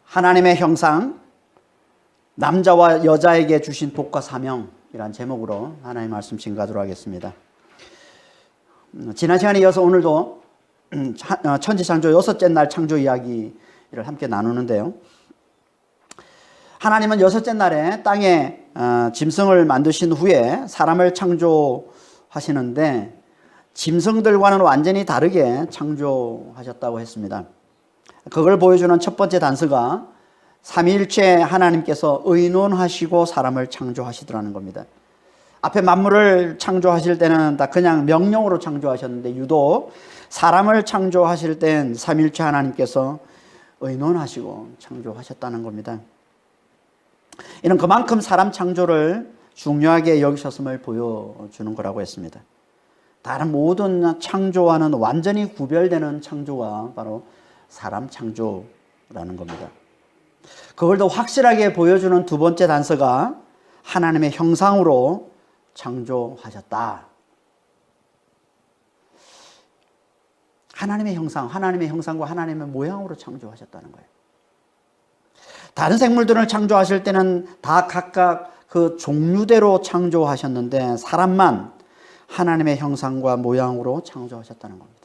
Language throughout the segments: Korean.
하나님의 형상, 남자와 여자에게 주신 복과 사명이란 제목으로 하나님의 말씀 증거하도록 하겠습니다. 지난 시간에 이어서 오늘도 천지창조 여섯째 날 창조 이야기를 함께 나누는데요. 하나님은 여섯째 날에 땅에 짐승을 만드신 후에 사람을 창조하시는데 짐승들과는 완전히 다르게 창조하셨다고 했습니다. 그걸 보여주는 첫 번째 단서가 삼위일체 하나님께서 의논하시고 사람을 창조하시더라는 겁니다. 앞에 만물을 창조하실 때는 다 그냥 명령으로 창조하셨는데 유독 사람을 창조하실 땐 삼위일체 하나님께서 의논하시고 창조하셨다는 겁니다. 이는 그만큼 사람 창조를 중요하게 여기셨음을 보여주는 거라고 했습니다. 다른 모든 창조와는 완전히 구별되는 창조가 바로 사람 창조라는 겁니다. 그걸 더 확실하게 보여주는 두 번째 단서가 하나님의 형상으로 창조하셨다. 하나님의 형상, 하나님의 형상과 하나님의 모양으로 창조하셨다는 거예요. 다른 생물들을 창조하실 때는 다 각각 그 종류대로 창조하셨는데 사람만 하나님의 형상과 모양으로 창조하셨다는 겁니다.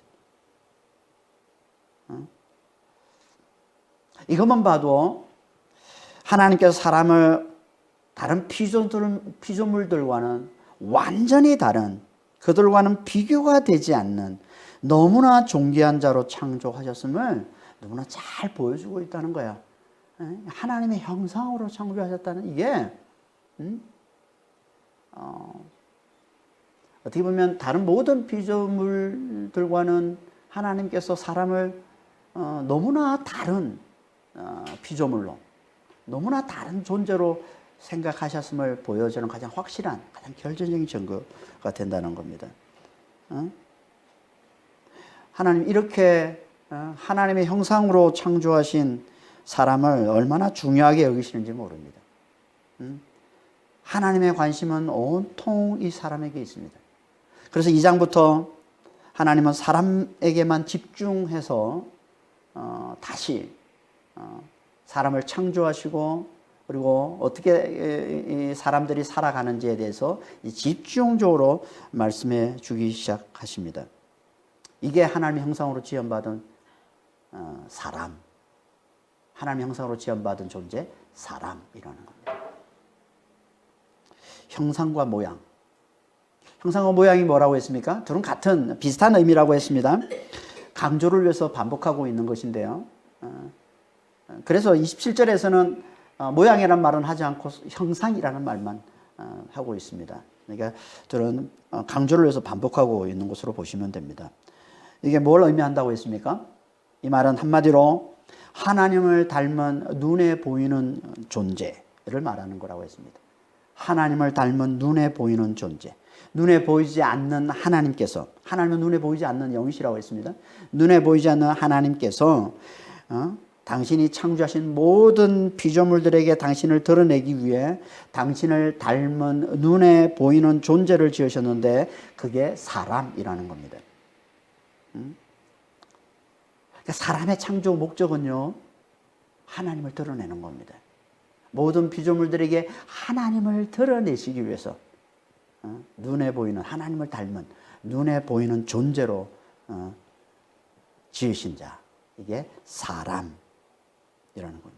이것만 봐도 하나님께서 사람을 다른 피조물들과는 완전히 다른, 그들과는 비교가 되지 않는 너무나 존귀한 자로 창조하셨음을 너무나 잘 보여주고 있다는 거야. 하나님의 형상으로 창조하셨다는 이게 어떻게 보면 다른 모든 피조물들과는 하나님께서 사람을 너무나 다른 피조물로, 너무나 다른 존재로 생각하셨음을 보여주는 가장 확실한, 가장 결정적인 증거가 된다는 겁니다. 하나님 이렇게 하나님의 형상으로 창조하신 사람을 얼마나 중요하게 여기시는지 모릅니다. 하나님의 관심은 온통 이 사람에게 있습니다. 그래서 2장부터 하나님은 사람에게만 집중해서 다시 사람을 창조하시고 그리고 어떻게 사람들이 살아가는지에 대해서 집중적으로 말씀해 주기 시작하십니다. 이게 하나님의 형상으로 지음받은 사람, 하나님의 형상으로 지음받은 존재, 사람이라는 겁니다. 형상과 모양. 형상과 모양이 뭐라고 했습니까? 둘은 같은 비슷한 의미라고 했습니다. 강조를 위해서 반복하고 있는 것인데요. 그래서 27절에서는 모양이라는 말은 하지 않고 형상이라는 말만 하고 있습니다. 그러니까 둘은 강조를 위해서 반복하고 있는 것으로 보시면 됩니다. 이게 뭘 의미한다고 했습니까? 이 말은 한마디로 하나님을 닮은 눈에 보이는 존재를 말하는 거라고 했습니다. 하나님을 닮은 눈에 보이는 존재. 눈에 보이지 않는 하나님께서, 하나님은 눈에 보이지 않는 영이시라고 했습니다. 눈에 보이지 않는 하나님께서 당신이 창조하신 모든 피조물들에게 당신을 드러내기 위해 당신을 닮은 눈에 보이는 존재를 지으셨는데 그게 사람이라는 겁니다. 그러니까 사람의 창조 목적은요, 하나님을 드러내는 겁니다. 모든 피조물들에게 하나님을 드러내시기 위해서 눈에 보이는, 하나님을 닮은 눈에 보이는 존재로 지으신 자, 이게 사람이라는 겁니다.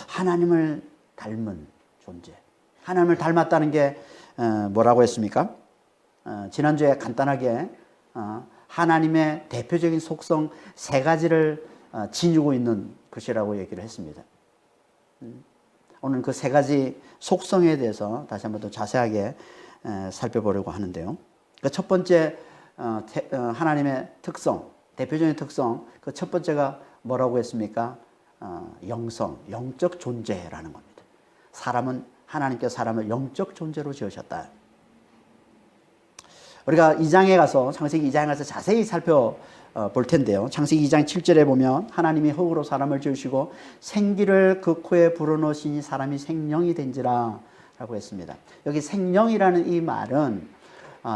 하나님을 닮은 존재, 하나님을 닮았다는 게 뭐라고 했습니까? 지난주에 간단하게 하나님의 대표적인 속성 세 가지를 지니고 있는 것이라고 얘기를 했습니다. 오늘 그 세 가지 속성에 대해서 다시 한번 더 자세하게 살펴보려고 하는데요. 그 첫 번째 하나님의 특성, 대표적인 특성, 그 첫 번째가 뭐라고 했습니까? 영성, 영적 존재라는 겁니다. 사람은, 하나님께서 사람을 영적 존재로 지으셨다. 우리가 2장에 가서, 창세기 2장에 가서 자세히 살펴볼 텐데요. 창세기 2장 7절에 보면 하나님이 흙으로 사람을 지으시고 생기를 그 코에 불어넣으시니 사람이 생명이 된지라 라고 했습니다. 여기 생명이라는 이 말은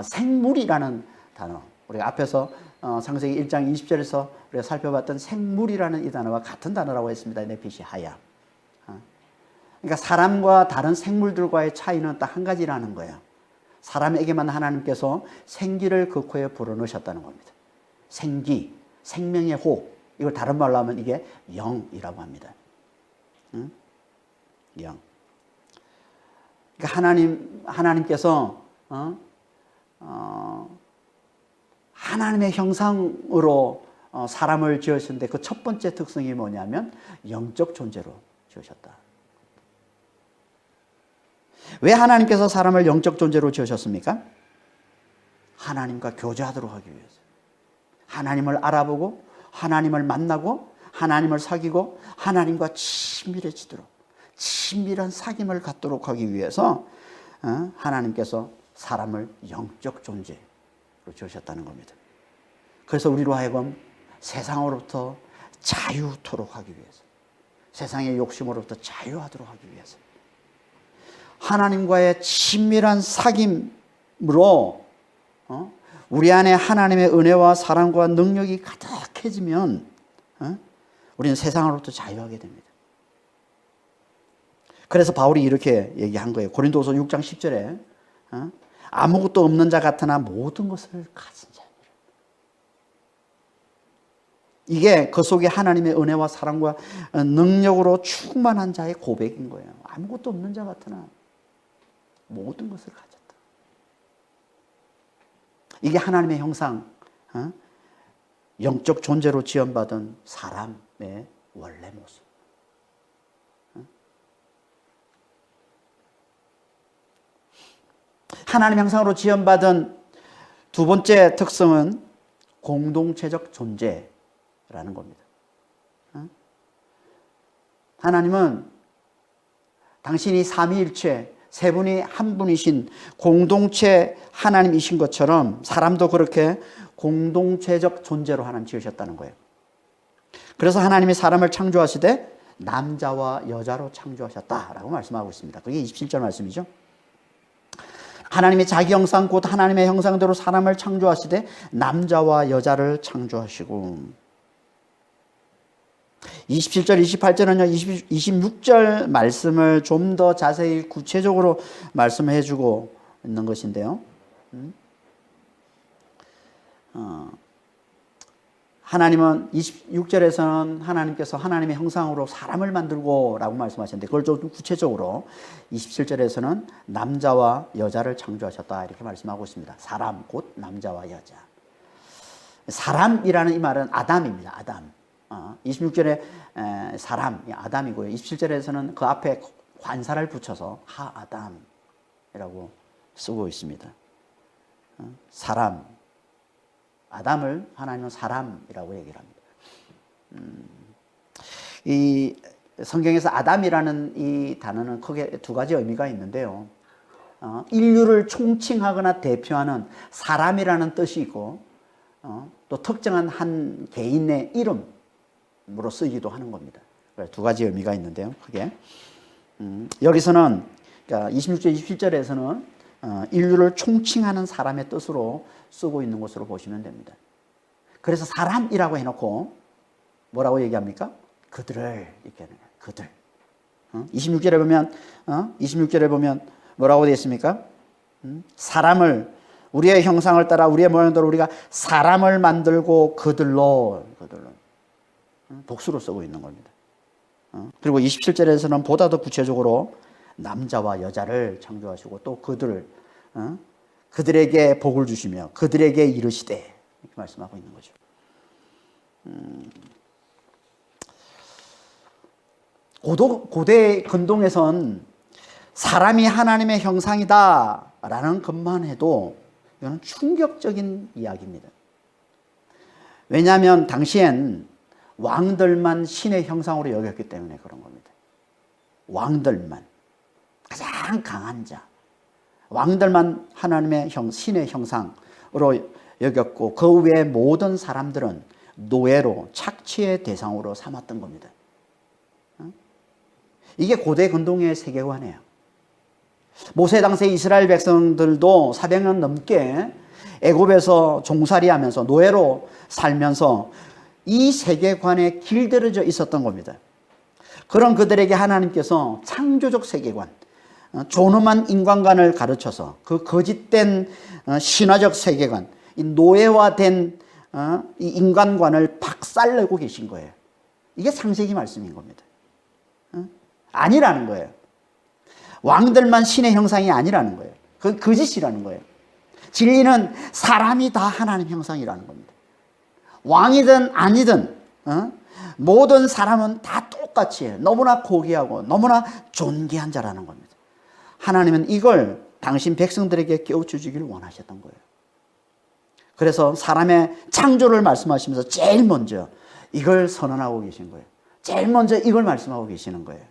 생물이라는 단어, 우리가 앞에서 창세기 1장 20절에서 우리가 살펴봤던 생물이라는 이 단어와 같은 단어라고 했습니다. 네핏이 하야. 그러니까 사람과 다른 생물들과의 차이는 딱 한 가지라는 거예요. 사람에게만 하나님께서 생기를 그 코에 불어넣으셨다는 겁니다. 생기, 생명의 호흡. 이걸 다른 말로 하면 이게 영이라고 합니다. 응? 영. 그러니까 하나님께서 하나님의 형상으로 사람을 지으셨는데 그 첫 번째 특성이 뭐냐면 영적 존재로 지으셨다. 왜 하나님께서 사람을 영적 존재로 지으셨습니까? 하나님과 교제하도록 하기 위해서. 하나님을 알아보고 하나님을 만나고 하나님을 사귀고 하나님과 친밀해지도록, 친밀한 사귐을 갖도록 하기 위해서 하나님께서 사람을 영적 존재로 지으셨다는 겁니다. 그래서 우리로 하여금 세상으로부터 자유토록 하기 위해서, 세상의 욕심으로부터 자유하도록 하기 위해서 하나님과의 친밀한 사귐으로 우리 안에 하나님의 은혜와 사랑과 능력이 가득해지면 우리는 세상으로부터 자유하게 됩니다. 그래서 바울이 이렇게 얘기한 거예요. 고린도서 6장 10절에 아무것도 없는 자 같으나 모든 것을 가진 자입니다. 이게 그 속에 하나님의 은혜와 사랑과 능력으로 충만한 자의 고백인 거예요. 아무것도 없는 자 같으나 모든 것을 가졌다. 이게 하나님의 형상, 영적 존재로 지원받은 사람의 원래 모습. 하나님 형상으로 지원받은 두 번째 특성은 공동체적 존재라는 겁니다. 하나님은 당신이 삼위일체 세 분이 한 분이신 공동체 하나님이신 것처럼 사람도 그렇게 공동체적 존재로 하나님 지으셨다는 거예요. 그래서 하나님이 사람을 창조하시되 남자와 여자로 창조하셨다라고 말씀하고 있습니다. 그게 27절 말씀이죠. 하나님이 자기 형상 곧 하나님의 형상대로 사람을 창조하시되 남자와 여자를 창조하시고 27절, 28절은요, 26절 말씀을 좀 더 자세히 구체적으로 말씀해 주고 있는 것인데요. 하나님은 26절에서는 하나님께서 하나님의 형상으로 사람을 만들고 라고 말씀하셨는데 그걸 좀 구체적으로 27절에서는 남자와 여자를 창조하셨다 이렇게 말씀하고 있습니다. 사람 곧 남자와 여자. 사람이라는 이 말은 아담입니다. 아담. 26절에 사람, 아담이고요. 27절에서는 그 앞에 관사를 붙여서 하아담이라고 쓰고 있습니다. 사람, 아담을 하나님은 사람이라고 얘기를 합니다. 이 성경에서 아담이라는 이 단어는 크게 두 가지 의미가 있는데요. 인류를 총칭하거나 대표하는 사람이라는 뜻이 있고 또 특정한 한 개인의 이름으로 쓰기도 하는 겁니다. 두 가지 의미가 있는데요. 크게 여기서는 그러니까 26절, 27절에서는 인류를 총칭하는 사람의 뜻으로 쓰고 있는 것으로 보시면 됩니다. 그래서 사람이라고 해놓고 뭐라고 얘기합니까? 그들을 이렇게 하는 거예요. 그들. 26절에 보면 뭐라고 되어 있습니까? 사람을 우리의 형상을 따라 우리의 모양대로 우리가 사람을 만들고 그들로 복수로 쓰고 있는 겁니다. 그리고 27절에서는 보다 더 구체적으로 남자와 여자를 창조하시고 또 그들을 그들에게 복을 주시며 그들에게 이르시되 이렇게 말씀하고 있는 거죠. 고대 근동에선 사람이 하나님의 형상이다라는 것만 해도 이거는 충격적인 이야기입니다. 왜냐하면 당시엔 왕들만 신의 형상으로 여겼기 때문에 그런 겁니다. 왕들만, 가장 강한 자, 왕들만 하나님의 신의 형상으로 여겼고 그 외의 모든 사람들은 노예로 착취의 대상으로 삼았던 겁니다. 이게 고대 근동의 세계관이에요. 모세 당시 이스라엘 백성들도 400년 넘게 애굽에서 종살이하면서 노예로 살면서 이 세계관에 길들여져 있었던 겁니다. 그런 그들에게 하나님께서 창조적 세계관, 존엄한 인간관을 가르쳐서 그 거짓된 신화적 세계관, 이 노예화된 이 인간관을 박살내고 계신 거예요. 이게 창세기 말씀인 겁니다. 아니라는 거예요. 왕들만 신의 형상이 아니라는 거예요. 그건 거짓이라는 거예요. 진리는 사람이 다 하나님 형상이라는 겁니다. 왕이든 아니든 모든 사람은 다 똑같이 너무나 고귀하고 너무나 존귀한 자라는 겁니다. 하나님은 이걸 당신 백성들에게 깨우쳐주기를 원하셨던 거예요. 그래서 사람의 창조를 말씀하시면서 제일 먼저 이걸 선언하고 계신 거예요. 제일 먼저 이걸 말씀하고 계시는 거예요.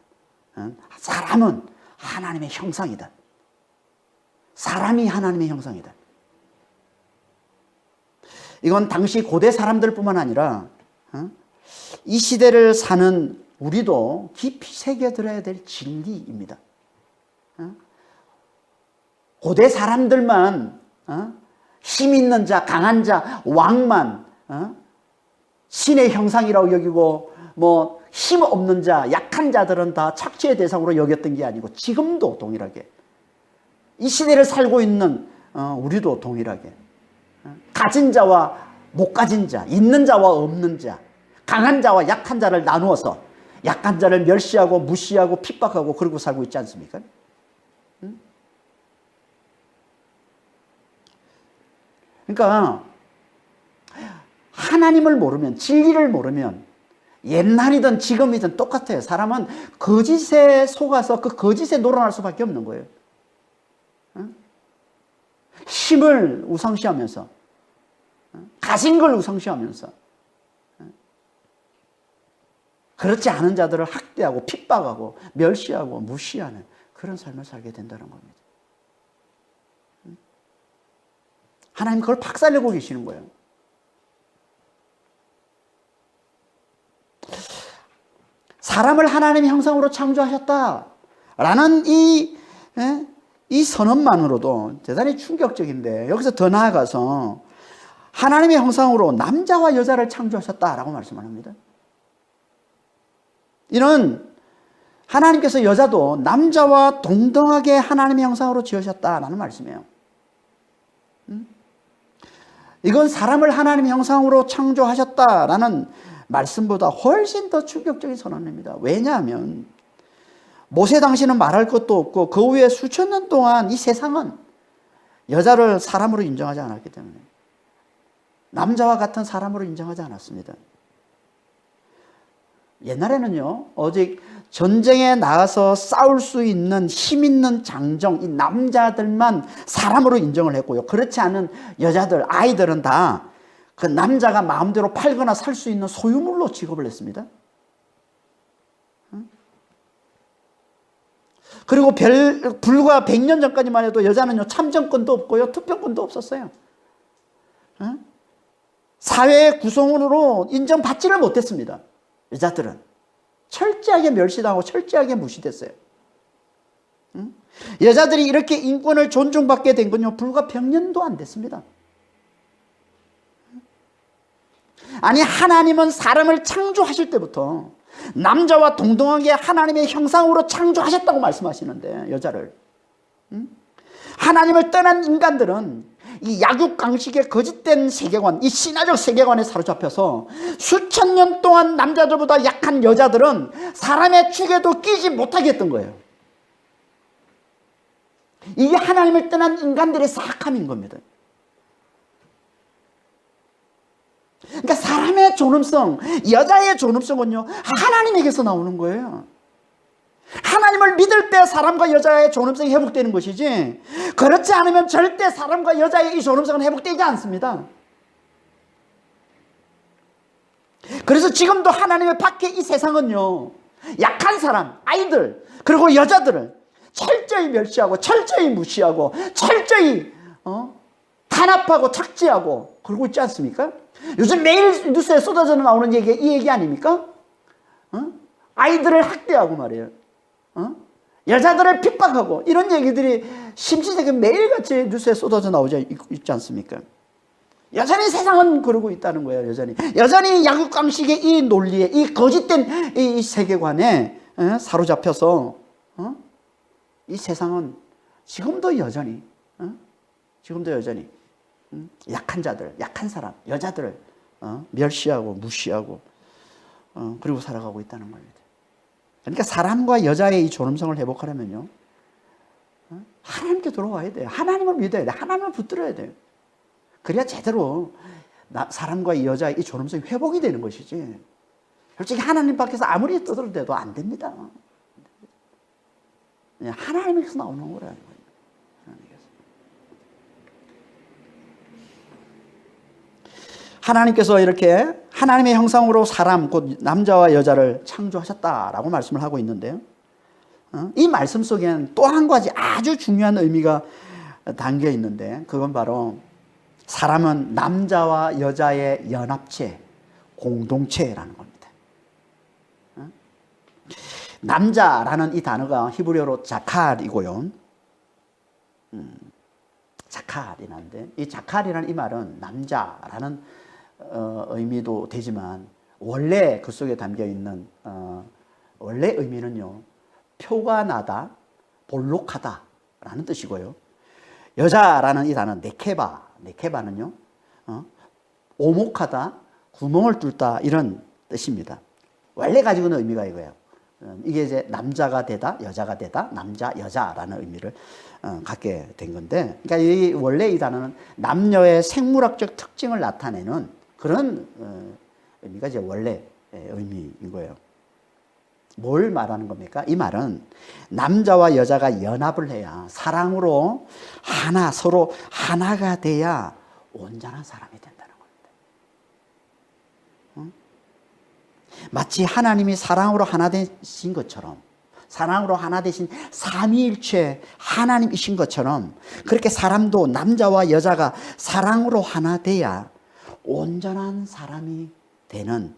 사람은 하나님의 형상이다. 사람이 하나님의 형상이다. 이건 당시 고대 사람들뿐만 아니라 이 시대를 사는 우리도 깊이 새겨들어야 될 진리입니다. 고대 사람들만 힘 있는 자, 강한 자, 왕만 신의 형상이라고 여기고 뭐 힘 없는 자, 약한 자들은 다 착취의 대상으로 여겼던 게 아니고 지금도 동일하게 이 시대를 살고 있는 우리도 동일하게 가진 자와 못 가진 자, 있는 자와 없는 자, 강한 자와 약한 자를 나누어서 약한 자를 멸시하고 무시하고 핍박하고 그러고 살고 있지 않습니까? 그러니까 하나님을 모르면, 진리를 모르면 옛날이든 지금이든 똑같아요. 사람은 거짓에 속아서 그 거짓에 놀아날 수밖에 없는 거예요. 힘을 우상시하면서, 가진 걸 우상시하면서, 그렇지 않은 자들을 학대하고 핍박하고 멸시하고 무시하는 그런 삶을 살게 된다는 겁니다. 하나님 그걸 박살내고 계시는 거예요. 사람을 하나님의 형상으로 창조하셨다라는 이 선언만으로도 대단히 충격적인데, 여기서 더 나아가서 하나님의 형상으로 남자와 여자를 창조하셨다라고 말씀을 합니다. 이는 하나님께서 여자도 남자와 동등하게 하나님의 형상으로 지으셨다라는 말씀이에요. 이건 사람을 하나님의 형상으로 창조하셨다라는 말씀보다 훨씬 더 충격적인 선언입니다. 왜냐하면 모세 당시는 말할 것도 없고 그 후에 수천 년 동안 이 세상은 여자를 사람으로 인정하지 않았기 때문에 남자와 같은 사람으로 인정하지 않았습니다. 옛날에는요, 오직 전쟁에 나가서 싸울 수 있는 힘 있는 장정, 이 남자들만 사람으로 인정을 했고요. 그렇지 않은 여자들, 아이들은 다 그 남자가 마음대로 팔거나 살 수 있는 소유물로 취급을 했습니다. 그리고 불과 100년 전까지만 해도 여자는요, 참정권도 없고요, 투표권도 없었어요. 사회의 구성원으로 인정받지를 못했습니다. 여자들은 철저하게 멸시당하고 철저하게 무시됐어요. 여자들이 이렇게 인권을 존중받게 된 건요, 불과 100년도 안 됐습니다. 아니, 하나님은 사람을 창조하실 때부터 남자와 동등하게 하나님의 형상으로 창조하셨다고 말씀하시는데, 여자를. 하나님을 떠난 인간들은 이 약육강식의 거짓된 세계관, 이 신화적 세계관에 사로잡혀서 수천 년 동안 남자들보다 약한 여자들은 사람의 축에도 끼지 못하게 했던 거예요. 이게 하나님을 떠난 인간들의 사악함인 겁니다. 그러니까 사람의 존엄성, 여자의 존엄성은요, 하나님에게서 나오는 거예요. 하나님을 믿을 때 사람과 여자의 존엄성이 회복되는 것이지, 그렇지 않으면 절대 사람과 여자의 이 존엄성은 회복되지 않습니다. 그래서 지금도 하나님의 밖에 이 세상은요, 약한 사람, 아이들, 그리고 여자들을 철저히 멸시하고 철저히 무시하고 철저히 탄압하고 착지하고 그러고 있지 않습니까? 요즘 매일 뉴스에 쏟아져 나오는 얘기, 이 얘기 아닙니까? 아이들을 학대하고 말이에요. 여자들을 핍박하고 이런 얘기들이 심시되게 매일같이 뉴스에 쏟아져 나오지 있지 않습니까? 여전히 세상은 그러고 있다는 거예요. 여전히 약육강식의 이 논리에, 이 거짓된 이 세계관에 사로잡혀서 이 세상은 지금도 여전히 약한 자들, 약한 사람, 여자들을 멸시하고 무시하고 그리고 살아가고 있다는 겁니다. 그러니까 사람과 여자의 이 존엄성을 회복하려면요, 하나님께 돌아와야 돼요. 하나님을 믿어야 돼요. 하나님을 붙들어야 돼요. 그래야 제대로 사람과 이 여자의 이 존엄성이 회복이 되는 것이지. 솔직히 하나님 밖에서 아무리 떠들어대도 안 됩니다. 하나님에서 나오는 거라는 거예요. 하나님께서 이렇게 하나님의 형상으로 사람, 곧 남자와 여자를 창조하셨다라고 말씀을 하고 있는데요. 이 말씀 속에는 또 한 가지 아주 중요한 의미가 담겨 있는데, 그건 바로 사람은 남자와 여자의 연합체, 공동체라는 겁니다. 남자라는 이 단어가 히브리어로 자칼이고요. 자칼이라는데, 이 자칼이라는 이 말은 남자라는 의미도 되지만, 원래 그 속에 담겨 있는 원래 의미는요, 표가 나다, 볼록하다라는 뜻이고요. 여자라는 이 단어 네케바는요, 오목하다, 구멍을 뚫다 이런 뜻입니다. 원래 가지고 있는 의미가 이거예요. 이게 이제 남자가 되다, 여자가 되다, 남자, 여자라는 의미를 갖게 된 건데, 그러니까 원래 이 단어는 남녀의 생물학적 특징을 나타내는 그런 의미가 이제 원래 의미인 거예요. 뭘 말하는 겁니까? 이 말은 남자와 여자가 연합을 해야, 사랑으로 서로 하나가 돼야 온전한 사람이 된다는 겁니다. 마치 하나님이 사랑으로 하나 되신 것처럼, 사랑으로 하나 되신 삼위일체 하나님이신 것처럼, 그렇게 사람도 남자와 여자가 사랑으로 하나 돼야 온전한 사람이 되는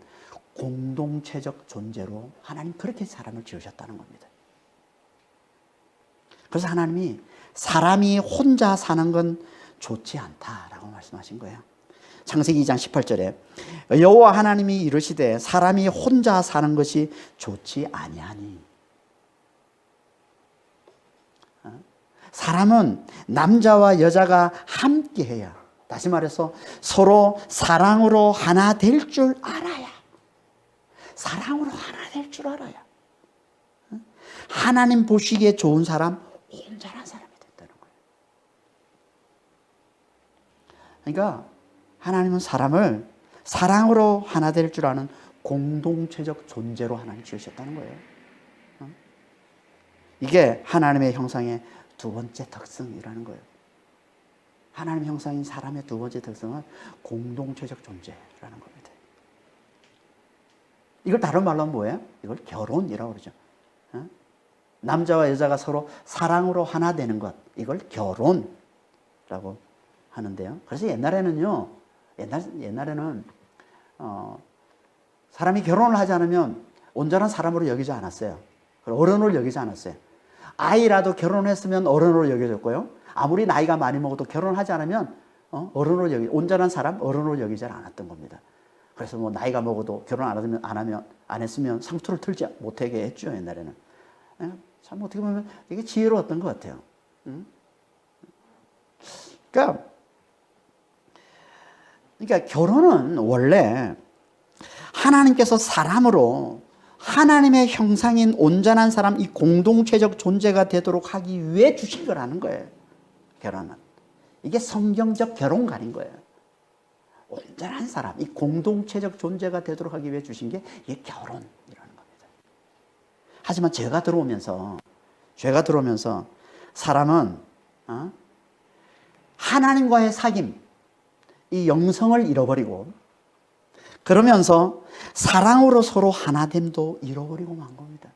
공동체적 존재로 하나님 그렇게 사람을 지으셨다는 겁니다. 그래서 하나님이 사람이 혼자 사는 건 좋지 않다라고 말씀하신 거예요. 창세기 2장 18절에 여호와 하나님이 이르시되 사람이 혼자 사는 것이 좋지 아니하니. 사람은 남자와 여자가 함께해야, 다시 말해서 서로 사랑으로 하나 될 줄 알아야, 사랑으로 하나 될 줄 알아야 하나님 보시기에 좋은 사람, 온전한 사람이 된다는 거예요. 그러니까 하나님은 사람을 사랑으로 하나 될 줄 아는 공동체적 존재로 하나님 지으셨다는 거예요. 이게 하나님의 형상의 두 번째 특성이라는 거예요. 하나님의 형상인 사람의 두 번째 특성은 공동체적 존재라는 겁니다. 이걸 다른 말로 하면 뭐예요? 이걸 결혼이라고 그러죠. 남자와 여자가 서로 사랑으로 하나 되는 것, 이걸 결혼이라고 하는데요. 그래서 옛날에는요, 옛날에는 사람이 결혼을 하지 않으면 온전한 사람으로 여기지 않았어요. 어른으로 여기지 않았어요. 아이라도 결혼했으면 어른으로 여겨졌고요. 아무리 나이가 많이 먹어도 결혼하지 않으면 온전한 사람, 어른으로 여기지 않았던 겁니다. 그래서 뭐 나이가 먹어도 결혼 안 했으면 상투를 틀지 못하게 했죠, 옛날에는. 참 어떻게 보면 이게 지혜로웠던 것 같아요. 그러니까 결혼은 원래 하나님께서 사람으로 하나님의 형상인 온전한 사람, 이 공동체적 존재가 되도록 하기 위해 주신 거라는 거예요. 결혼은. 이게 성경적 결혼관인 거예요. 온전한 사람, 이 공동체적 존재가 되도록 하기 위해 주신 게 이게 결혼이라는 겁니다. 하지만 죄가 들어오면서 사람은 하나님과의 사귐, 이 영성을 잃어버리고, 그러면서 사랑으로 서로 하나됨도 잃어버리고 만 겁니다.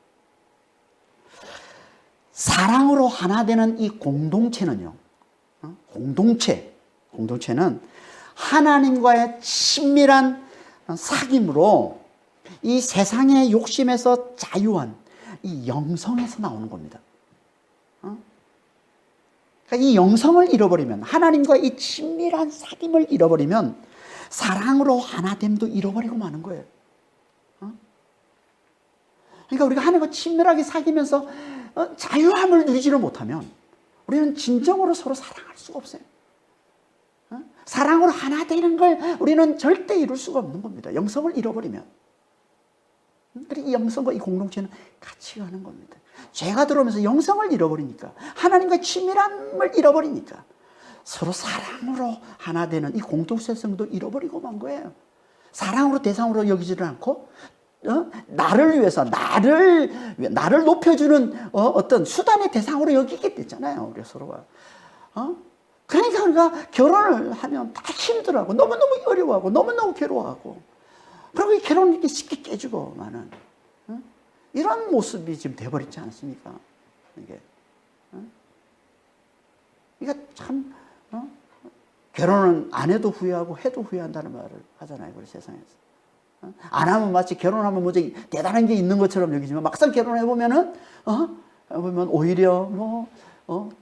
사랑으로 하나되는 이 공동체는요, 공동체는 하나님과의 친밀한 사귐으로 이 세상의 욕심에서 자유한 이 영성에서 나오는 겁니다. 그러니까 이 영성을 잃어버리면, 하나님과 이 친밀한 사귐을 잃어버리면 사랑으로 하나됨도 잃어버리고 마는 거예요. 그러니까 우리가 하나님과 친밀하게 사귀면서 자유함을 누리지를 못하면 우리는 진정으로 서로 사랑할 수가 없어요. 사랑으로 하나 되는 걸 우리는 절대 이룰 수가 없는 겁니다. 영성을 잃어버리면. 그리고 이 영성과 이 공동체는 같이 가는 겁니다. 죄가 들어오면서 영성을 잃어버리니까, 하나님과 친밀함을 잃어버리니까 서로 사랑으로 하나 되는 이 공동체성도 잃어버리고 만 거예요. 사랑으로 대상으로 여기지를 않고 나를 위해서 나를 높여주는 어떤 수단의 대상으로 여기게 됐잖아요. 우리 서로가. 그러니까 우리가 결혼을 하면 다 힘들어하고 너무너무 어려워하고 너무너무 괴로워하고, 그리고 이 결혼을 이렇게 쉽게 깨지고 마는 이런 모습이 지금 돼버리지 않습니까? 이게. 그러니까 참 결혼은 안 해도 후회하고 해도 후회한다는 말을 하잖아요. 우리 세상에서. 안 하면 마치 결혼하면 뭐지 대단한 게 있는 것처럼 여기지만, 막상 결혼해보면은 보면 오히려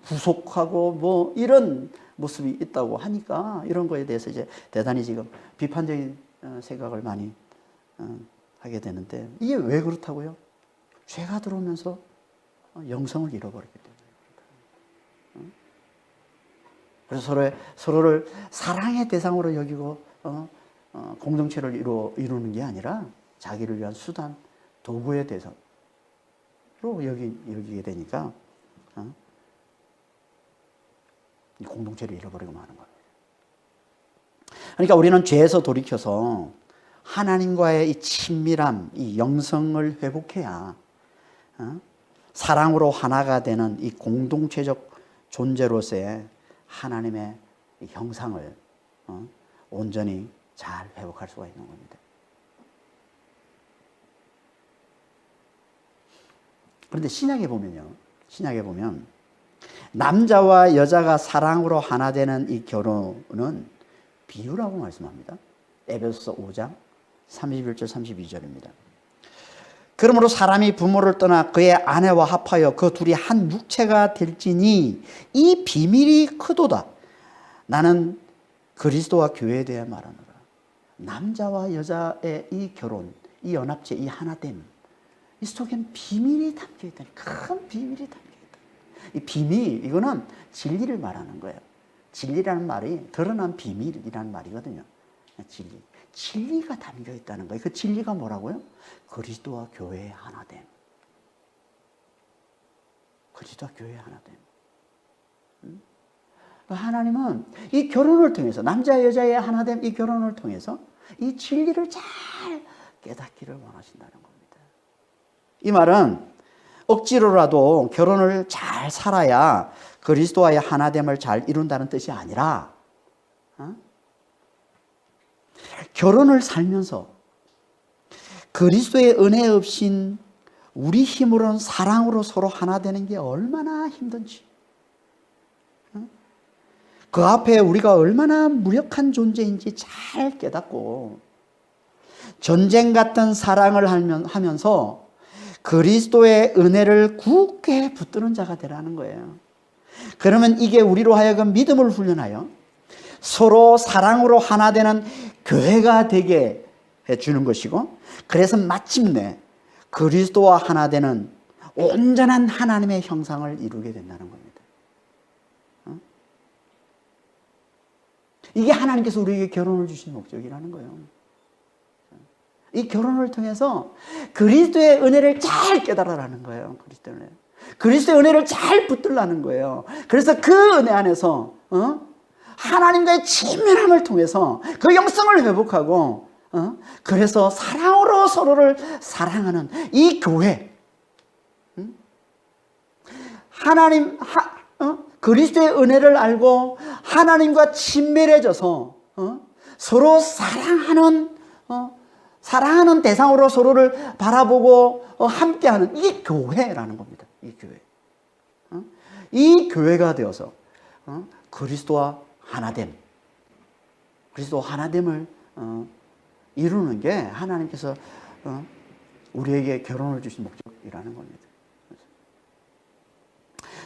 부속하고 뭐 이런 모습이 있다고 하니까, 이런 거에 대해서 이제 대단히 지금 비판적인 생각을 많이 하게 되는데, 이게 왜 그렇다고요? 죄가 들어오면서 영성을 잃어버리기 때문에. 그래서 서로를 사랑의 대상으로 여기고 공동체를 이루는 게 아니라 자기를 위한 수단, 도구의 대상으로 여기게 되니까 이 공동체를 잃어버리고 마는 겁니다. 그러니까 우리는 죄에서 돌이켜서 하나님과의 이 친밀함, 이 영성을 회복해야 사랑으로 하나가 되는 이 공동체적 존재로서의 하나님의 형상을 온전히 잘 회복할 수가 있는 겁니다. 그런데 신약에 보면 남자와 여자가 사랑으로 하나 되는 이 결혼은 비유라고 말씀합니다. 에베소서 5장 31절 32절입니다. 그러므로 사람이 부모를 떠나 그의 아내와 합하여 그 둘이 한 육체가 될지니 이 비밀이 크도다. 나는 그리스도와 교회에 대해 말하노라. 남자와 여자의 이 결혼, 이 연합체, 이 하나됨, 이 속에는 비밀이 담겨있다. 큰 비밀이 담겨있다. 이 비밀, 이거는 진리를 말하는 거예요. 진리라는 말이 드러난 비밀이라는 말이거든요. 진리가 담겨있다는 거예요. 그 진리가 뭐라고요? 그리스도와 교회의 하나됨. 그리스도와 교회의 하나됨. 하나님은 이 결혼을 통해서, 남자 여자의 하나됨 이 결혼을 통해서 이 진리를 잘 깨닫기를 원하신다는 겁니다. 이 말은 억지로라도 결혼을 잘 살아야 그리스도와의 하나됨을 잘 이룬다는 뜻이 아니라, 결혼을 살면서 그리스도의 은혜 없인 우리 힘으로는 사랑으로 서로 하나 되는 게 얼마나 힘든지, 그 앞에 우리가 얼마나 무력한 존재인지 잘 깨닫고 전쟁 같은 사랑을 하면서 그리스도의 은혜를 굳게 붙드는 자가 되라는 거예요. 그러면 이게 우리로 하여금 믿음을 훈련하여 서로 사랑으로 하나 되는 교회가 되게 해주는 것이고, 그래서 마침내 그리스도와 하나 되는 온전한 하나님의 형상을 이루게 된다는 겁니다. 이게 하나님께서 우리에게 결혼을 주신 목적이라는 거예요. 이 결혼을 통해서 그리스도의 은혜를 잘 깨달아라는 거예요. 그리스도의 은혜를 잘 붙들라는 거예요. 그래서 그 은혜 안에서 하나님과의 친밀함을 통해서 그 영성을 회복하고, 그래서 사랑으로 서로를 사랑하는 이 교회, 그리스도의 은혜를 알고 하나님과 친밀해져서 서로 사랑하는 대상으로 서로를 바라보고 함께하는, 이게 교회라는 겁니다. 이 교회. 이 교회가 되어서 그리스도와 하나됨, 그리스도 하나됨을 이루는 게 하나님께서 우리에게 결혼을 주신 목적이라는 겁니다.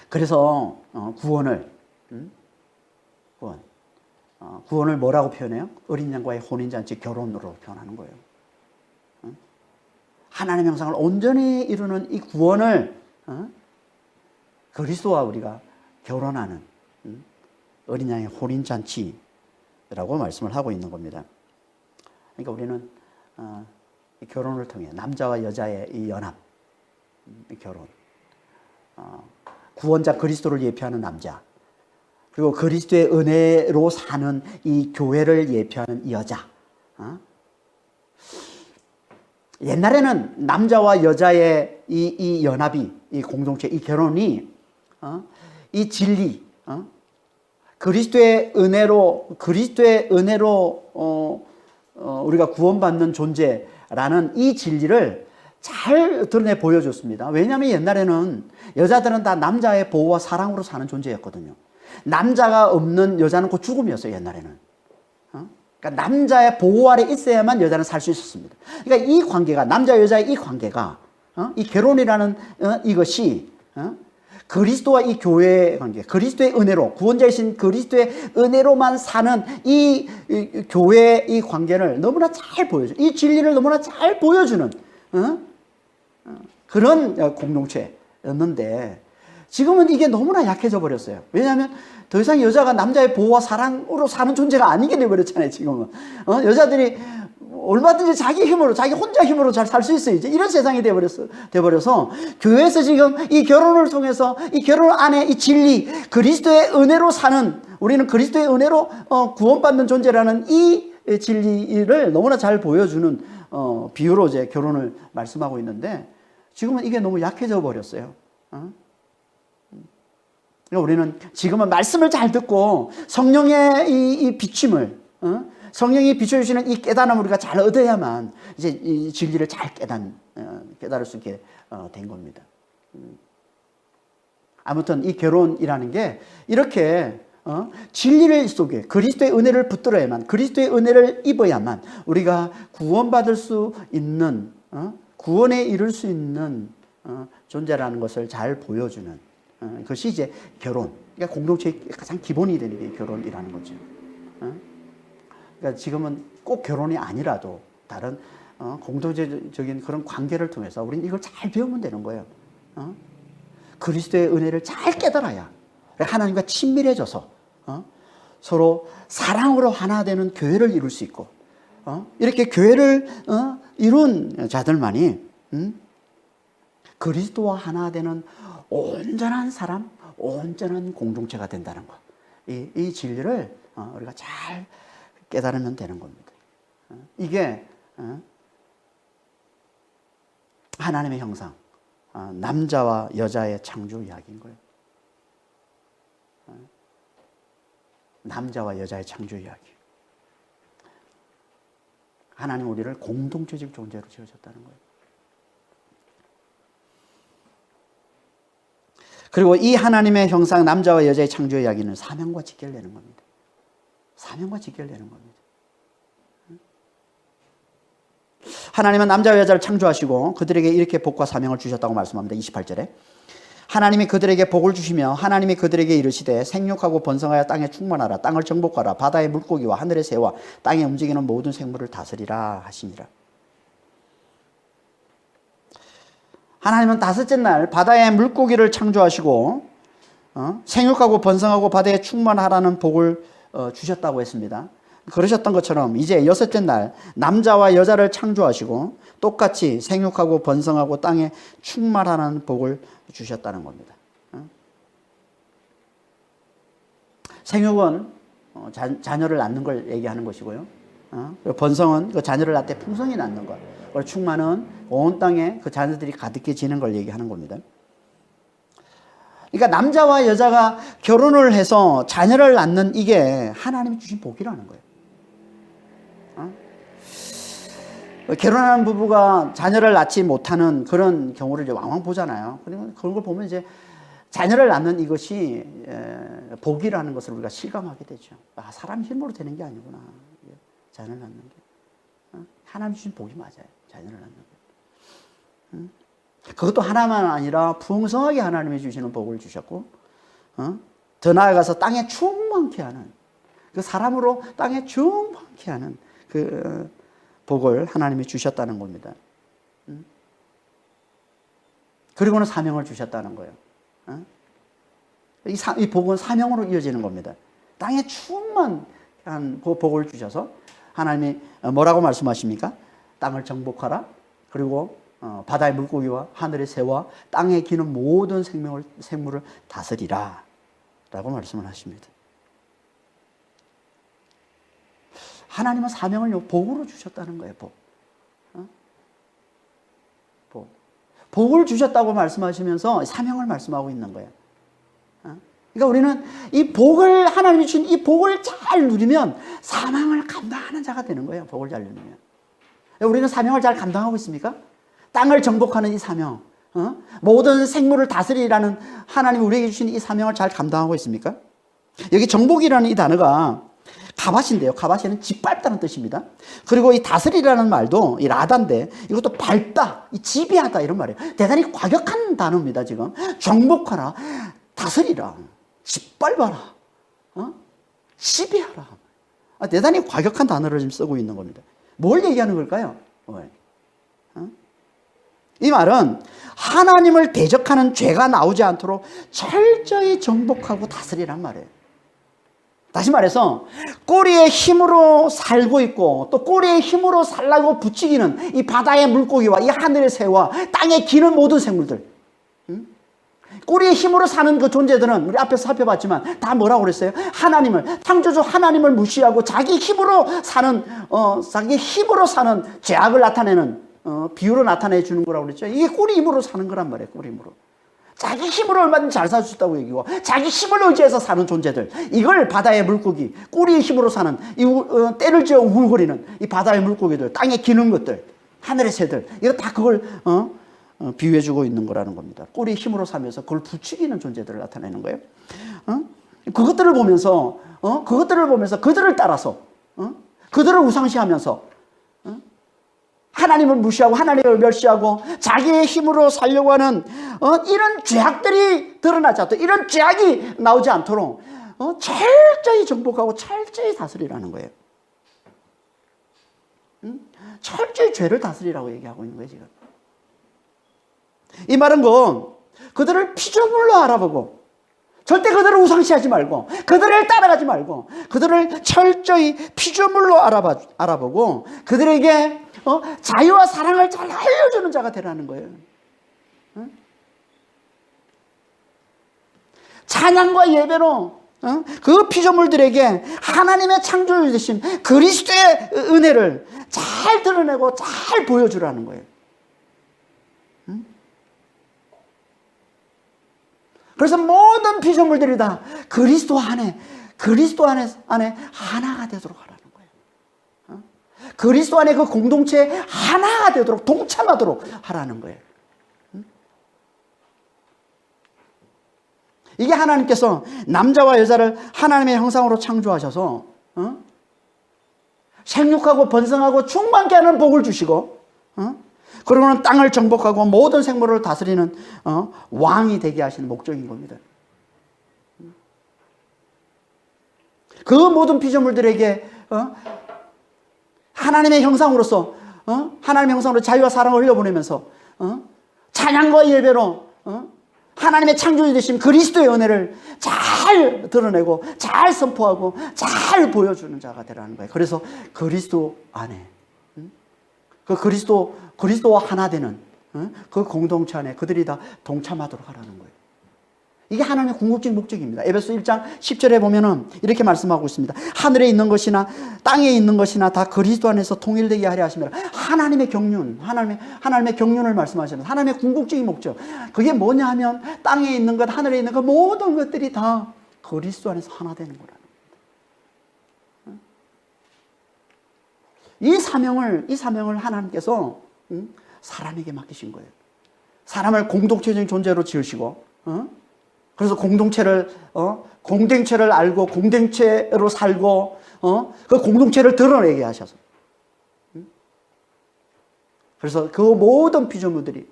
그래서 구원을 구원. 구원을 뭐라고 표현해요? 어린 양과의 혼인잔치 결혼으로 표현하는 거예요. 하나님의 형상을 온전히 이루는 이 구원을 그리스도와 우리가 결혼하는 어린 양의 혼인잔치라고 말씀을 하고 있는 겁니다. 그러니까 우리는 이 결혼을 통해 남자와 여자의 이 연합, 이 결혼, 구원자 그리스도를 예표하는 남자, 그리고 그리스도의 은혜로 사는 이 교회를 예표하는 이 여자. 옛날에는 남자와 여자의 이 연합이, 이 공동체, 이 결혼이 이 진리, 그리스도의 은혜로 우리가 구원받는 존재라는 이 진리를 잘 드러내 보여줬습니다. 왜냐하면 옛날에는 여자들은 다 남자의 보호와 사랑으로 사는 존재였거든요. 남자가 없는 여자는 곧 죽음이었어요, 옛날에는. 그러니까 남자의 보호 아래 있어야만 여자는 살 수 있었습니다. 그러니까 이 관계가, 남자 여자의 이 관계가, 이 결혼이라는 이것이 그리스도와 이 교회의 관계, 그리스도의 은혜로, 구원자이신 그리스도의 은혜로만 사는 이 교회의 이 관계를 너무나 잘 보여줘, 이 진리를 너무나 잘 보여주는 그런 공동체였는데, 지금은 이게 너무나 약해져 버렸어요. 왜냐하면 더 이상 여자가 남자의 보호와 사랑으로 사는 존재가 아니게 되어버렸잖아요, 지금은. 여자들이 얼마든지 자기 힘으로, 자기 혼자 힘으로 잘 살 수 있어요. 이제 이런 세상이 되어버려서, 교회에서 지금 이 결혼을 통해서 이 결혼 안에 이 진리, 그리스도의 은혜로 사는, 우리는 그리스도의 은혜로 구원받는 존재라는 이 진리를 너무나 잘 보여주는 비유로 이제 결혼을 말씀하고 있는데, 지금은 이게 너무 약해져 버렸어요. 우리는 지금은 말씀을 잘 듣고 성령의 이 비침을, 성령이 비춰주시는 이 깨달음을 우리가 잘 얻어야만 이제 이 진리를 잘 깨달을 수 있게 된 겁니다. 아무튼 이 결혼이라는 게 이렇게 진리를 속에 그리스도의 은혜를 붙들어야만, 그리스도의 은혜를 입어야만 우리가 구원받을 수 있는, 구원에 이룰 수 있는 존재라는 것을 잘 보여주는 그것이 이제 결혼. 그러니까 공동체의 가장 기본이 되는 게 결혼이라는 거죠. 그러니까 지금은 꼭 결혼이 아니라도 다른 공동체적인 그런 관계를 통해서 우리는 이걸 잘 배우면 되는 거예요. 그리스도의 은혜를 잘 깨달아야 하나님과 친밀해져서 서로 사랑으로 하나 되는 교회를 이룰 수 있고, 이렇게 교회를 이룬 자들만이 그리스도와 하나 되는 온전한 사람, 온전한 공동체가 된다는 것. 이 진리를 우리가 잘 깨달으면 되는 겁니다. 이게 하나님의 형상, 남자와 여자의 창조 이야기인 거예요. 남자와 여자의 창조 이야기. 하나님 우리를 공동체적 존재로 지으셨다는 거예요. 그리고 이 하나님의 형상, 남자와 여자의 창조 이야기는 사명과 직결되는 겁니다. 사명과 직결되는 겁니다. 하나님은 남자와 여자를 창조하시고 그들에게 이렇게 복과 사명을 주셨다고 말씀합니다. 28절에 하나님이 그들에게 복을 주시며 하나님이 그들에게 이르시되 생육하고 번성하여 땅에 충만하라, 땅을 정복하라, 바다의 물고기와 하늘의 새와 땅에 움직이는 모든 생물을 다스리라 하시니라. 하나님은 다섯째 날 바다의 물고기를 창조하시고 생육하고 번성하고 바다에 충만하라는 복을 주셨다고 했습니다. 그러셨던 것처럼 이제 여섯째 날 남자와 여자를 창조하시고 똑같이 생육하고 번성하고 땅에 충만하라는 복을 주셨다는 겁니다. 생육은 자녀를 낳는 걸 얘기하는 것이고요. 번성은 그 자녀를 낳을 때 풍성히 낳는 것. 그리고 충만은 온 땅에 그 자녀들이 가득해지는 걸 얘기하는 겁니다. 그러니까 남자와 여자가 결혼을 해서 자녀를 낳는 이게 하나님이 주신 복이라는 거예요. 결혼하는 부부가 자녀를 낳지 못하는 그런 경우를 이제 왕왕 보잖아요. 그러면 그런 걸 보면 이제 자녀를 낳는 이것이 복이라는 것을 우리가 실감하게 되죠. 아, 사람 힘으로 되는 게 아니구나. 자녀를 낳는 게. 하나님 주신 복이 맞아요. 자녀를 낳는 게. 그것도 하나만 아니라 풍성하게 하나님이 주시는 복을 주셨고, 더 나아가서 땅에 충만케 하는, 그 사람으로 땅에 충만케 하는 그 복을 하나님이 주셨다는 겁니다. 그리고는 사명을 주셨다는 거예요. 이 복은 사명으로 이어지는 겁니다. 땅에 충만한 그 복을 주셔서 하나님이 뭐라고 말씀하십니까? 땅을 정복하라. 그리고 바다의 물고기와 하늘의 새와 땅에 기는 모든 생물을 다스리라 라고 말씀을 하십니다. 하나님은 사명을 복으로 주셨다는 거예요. 복을 주셨다고 말씀하시면서 사명을 말씀하고 있는 거예요. 그러니까 우리는 이 복을, 하나님이 주신 이 복을 잘 누리면 사명을 감당하는 자가 되는 거예요. 복을 잘 누리면. 우리는 사명을 잘 감당하고 있습니까? 땅을 정복하는 이 사명, 모든 생물을 다스리라는 하나님이 우리에게 주신 이 사명을 잘 감당하고 있습니까? 여기 정복이라는 이 단어가 가밭인데요. 가밭에는 짓밟다는 뜻입니다. 그리고 이 다스리라는 말도 이 라다인데 이것도 밟다, 이 지배하다 이런 말이에요. 대단히 과격한 단어입니다. 지금 정복하라, 다스리라, 짓밟아라, 지배하라. 대단히 과격한 단어를 지금 쓰고 있는 겁니다. 뭘 얘기하는 걸까요? 이 말은 하나님을 대적하는 죄가 나오지 않도록 철저히 정복하고 다스리란 말이에요. 다시 말해서 꼬리의 힘으로 살고 있고 또 꼬리의 힘으로 살라고 부추기는 이 바다의 물고기와 이 하늘의 새와 땅에 기는 모든 생물들, 꼬리의 힘으로 사는 그 존재들은 우리 앞에서 살펴봤지만 다 뭐라고 그랬어요? 하나님을, 창조주 하나님을 무시하고 자기 힘으로 사는 죄악을 나타내는 비유로 나타내 주는 거라고 그랬죠. 이게 꼬리 힘으로 사는 거란 말이에요. 꼬리 힘으로. 자기 힘으로 얼마든지 잘 살 수 있다고 얘기고 자기 힘을 의지해서 사는 존재들, 이걸 바다의 물고기, 꼬리의 힘으로 사는 때를 지어 우글거리는 이 바다의 물고기들, 땅에 기는 것들, 하늘의 새들, 이거 다 그걸 비유해주고 있는 거라는 겁니다. 꼬리의 힘으로 사면서 그걸 부추기는 존재들을 나타내는 거예요. 그것들을 보면서 그들을 따라서 그들을 우상시하면서 하나님을 무시하고 하나님을 멸시하고 자기의 힘으로 살려고 하는 이런 죄악들이 드러나지 않도록, 이런 죄악이 나오지 않도록 철저히 정복하고 철저히 다스리라는 거예요. 철저히 죄를 다스리라고 얘기하고 있는 거예요. 지금 이 말은 그들을 피조물로 알아보고 절대 그들을 우상시하지 말고 그들을 따라가지 말고 그들을 철저히 피조물로 알아보고 그들에게 자유와 사랑을 잘 알려주는 자가 되라는 거예요. 찬양과 예배로 그 피조물들에게 하나님의 창조주 되신 그리스도의 은혜를 잘 드러내고 잘 보여주라는 거예요. 그래서 모든 피조물들이 다 그리스도 안에 하나가 되도록 하라는 거예요. 그리스도 안에 그 공동체에 하나가 되도록, 동참하도록 하라는 거예요. 이게 하나님께서 남자와 여자를 하나님의 형상으로 창조하셔서 생육하고 번성하고 충만케 하는 복을 주시고 그러고는 땅을 정복하고 모든 생물을 다스리는 왕이 되게 하시는 목적인 겁니다. 그 모든 피조물들에게 하나님의 형상으로서 하나님의 형상으로 자유와 사랑을 흘려보내면서 찬양과 예배로 하나님의 창조주 되신 그리스도의 은혜를 잘 드러내고 잘 선포하고 잘 보여주는 자가 되라는 거예요. 그래서 그리스도 안에 그 그리스도와 하나 되는 그 공동체 안에 그들이 다 동참하도록 하라는 거예요. 이게 하나님의 궁극적인 목적입니다. 에베소 1장 10절에 보면은 이렇게 말씀하고 있습니다. 하늘에 있는 것이나 땅에 있는 것이나 다 그리스도 안에서 통일되게 하려 하시며, 하나님의 경륜, 하나님의 경륜을 말씀하시는 하나님의 궁극적인 목적. 그게 뭐냐 하면 땅에 있는 것, 하늘에 있는 것 모든 것들이 다 그리스도 안에서 하나 되는 거라는 겁니다. 이 사명을 하나님께서 사람에게 맡기신 거예요. 사람을 공동체적인 존재로 지으시고, 그래서 공동체를 알고 공동체로 살고, 그 공동체를 드러내게 하셔서, 그래서 그 모든 피조물들이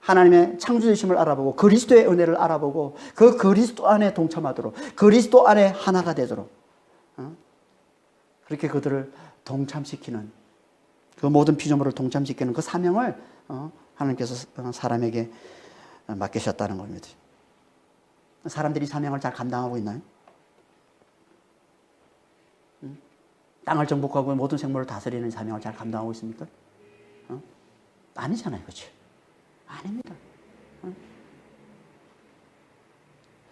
하나님의 창조주심을 알아보고 그리스도의 은혜를 알아보고 그 그리스도 안에 동참하도록 그리스도 안에 하나가 되도록 그렇게 그들을 동참시키는 그 모든 피조물을 동참시키는 그 사명을 하나님께서 사람에게 맡기셨다는 겁니다. 사람들이 사명을 잘 감당하고 있나요? 땅을 정복하고 모든 생물을 다스리는 사명을 잘 감당하고 있습니까? 아니잖아요. 그렇죠? 아닙니다.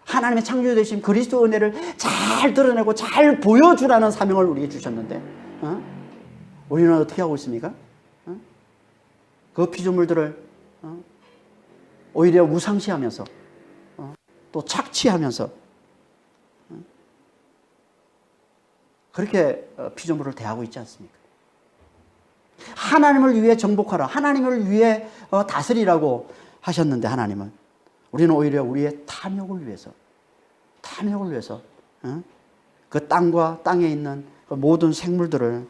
하나님의 창조되신 그리스도 은혜를 잘 드러내고 잘 보여주라는 사명을 우리에게 주셨는데 우리는 어떻게 하고 있습니까? 그 피조물들을 오히려 우상시하면서 또 착취하면서 그렇게 피조물을 대하고 있지 않습니까? 하나님을 위해 정복하라. 하나님을 위해 다스리라고 하셨는데 하나님은 우리는 오히려 우리의 탐욕을 위해서 그 땅과 땅에 있는 그 모든 생물들을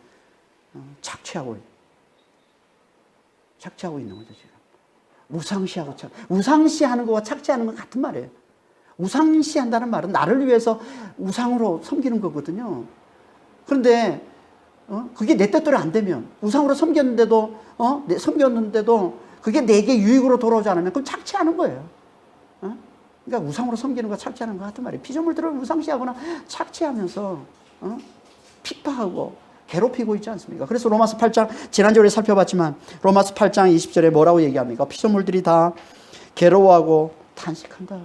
착취하고 있는 거죠. 지금 우상시하는 것과 착취하는 건 같은 말이에요. 우상시한다는 말은 나를 위해서 우상으로 섬기는 거거든요. 그런데 그게 내 뜻대로 안 되면 우상으로 섬겼는데도 그게 내게 유익으로 돌아오지 않으면 그건 착취하는 거예요. 그러니까 우상으로 섬기는 거 착취하는 거 같은 말이에요. 피조물들을 우상시하거나 착취하면서 핍박하고 괴롭히고 있지 않습니까? 그래서 로마서 8장 지난주에 살펴봤지만 로마서 8장 20절에 뭐라고 얘기합니까? 피조물들이 다 괴로워하고 탄식한다.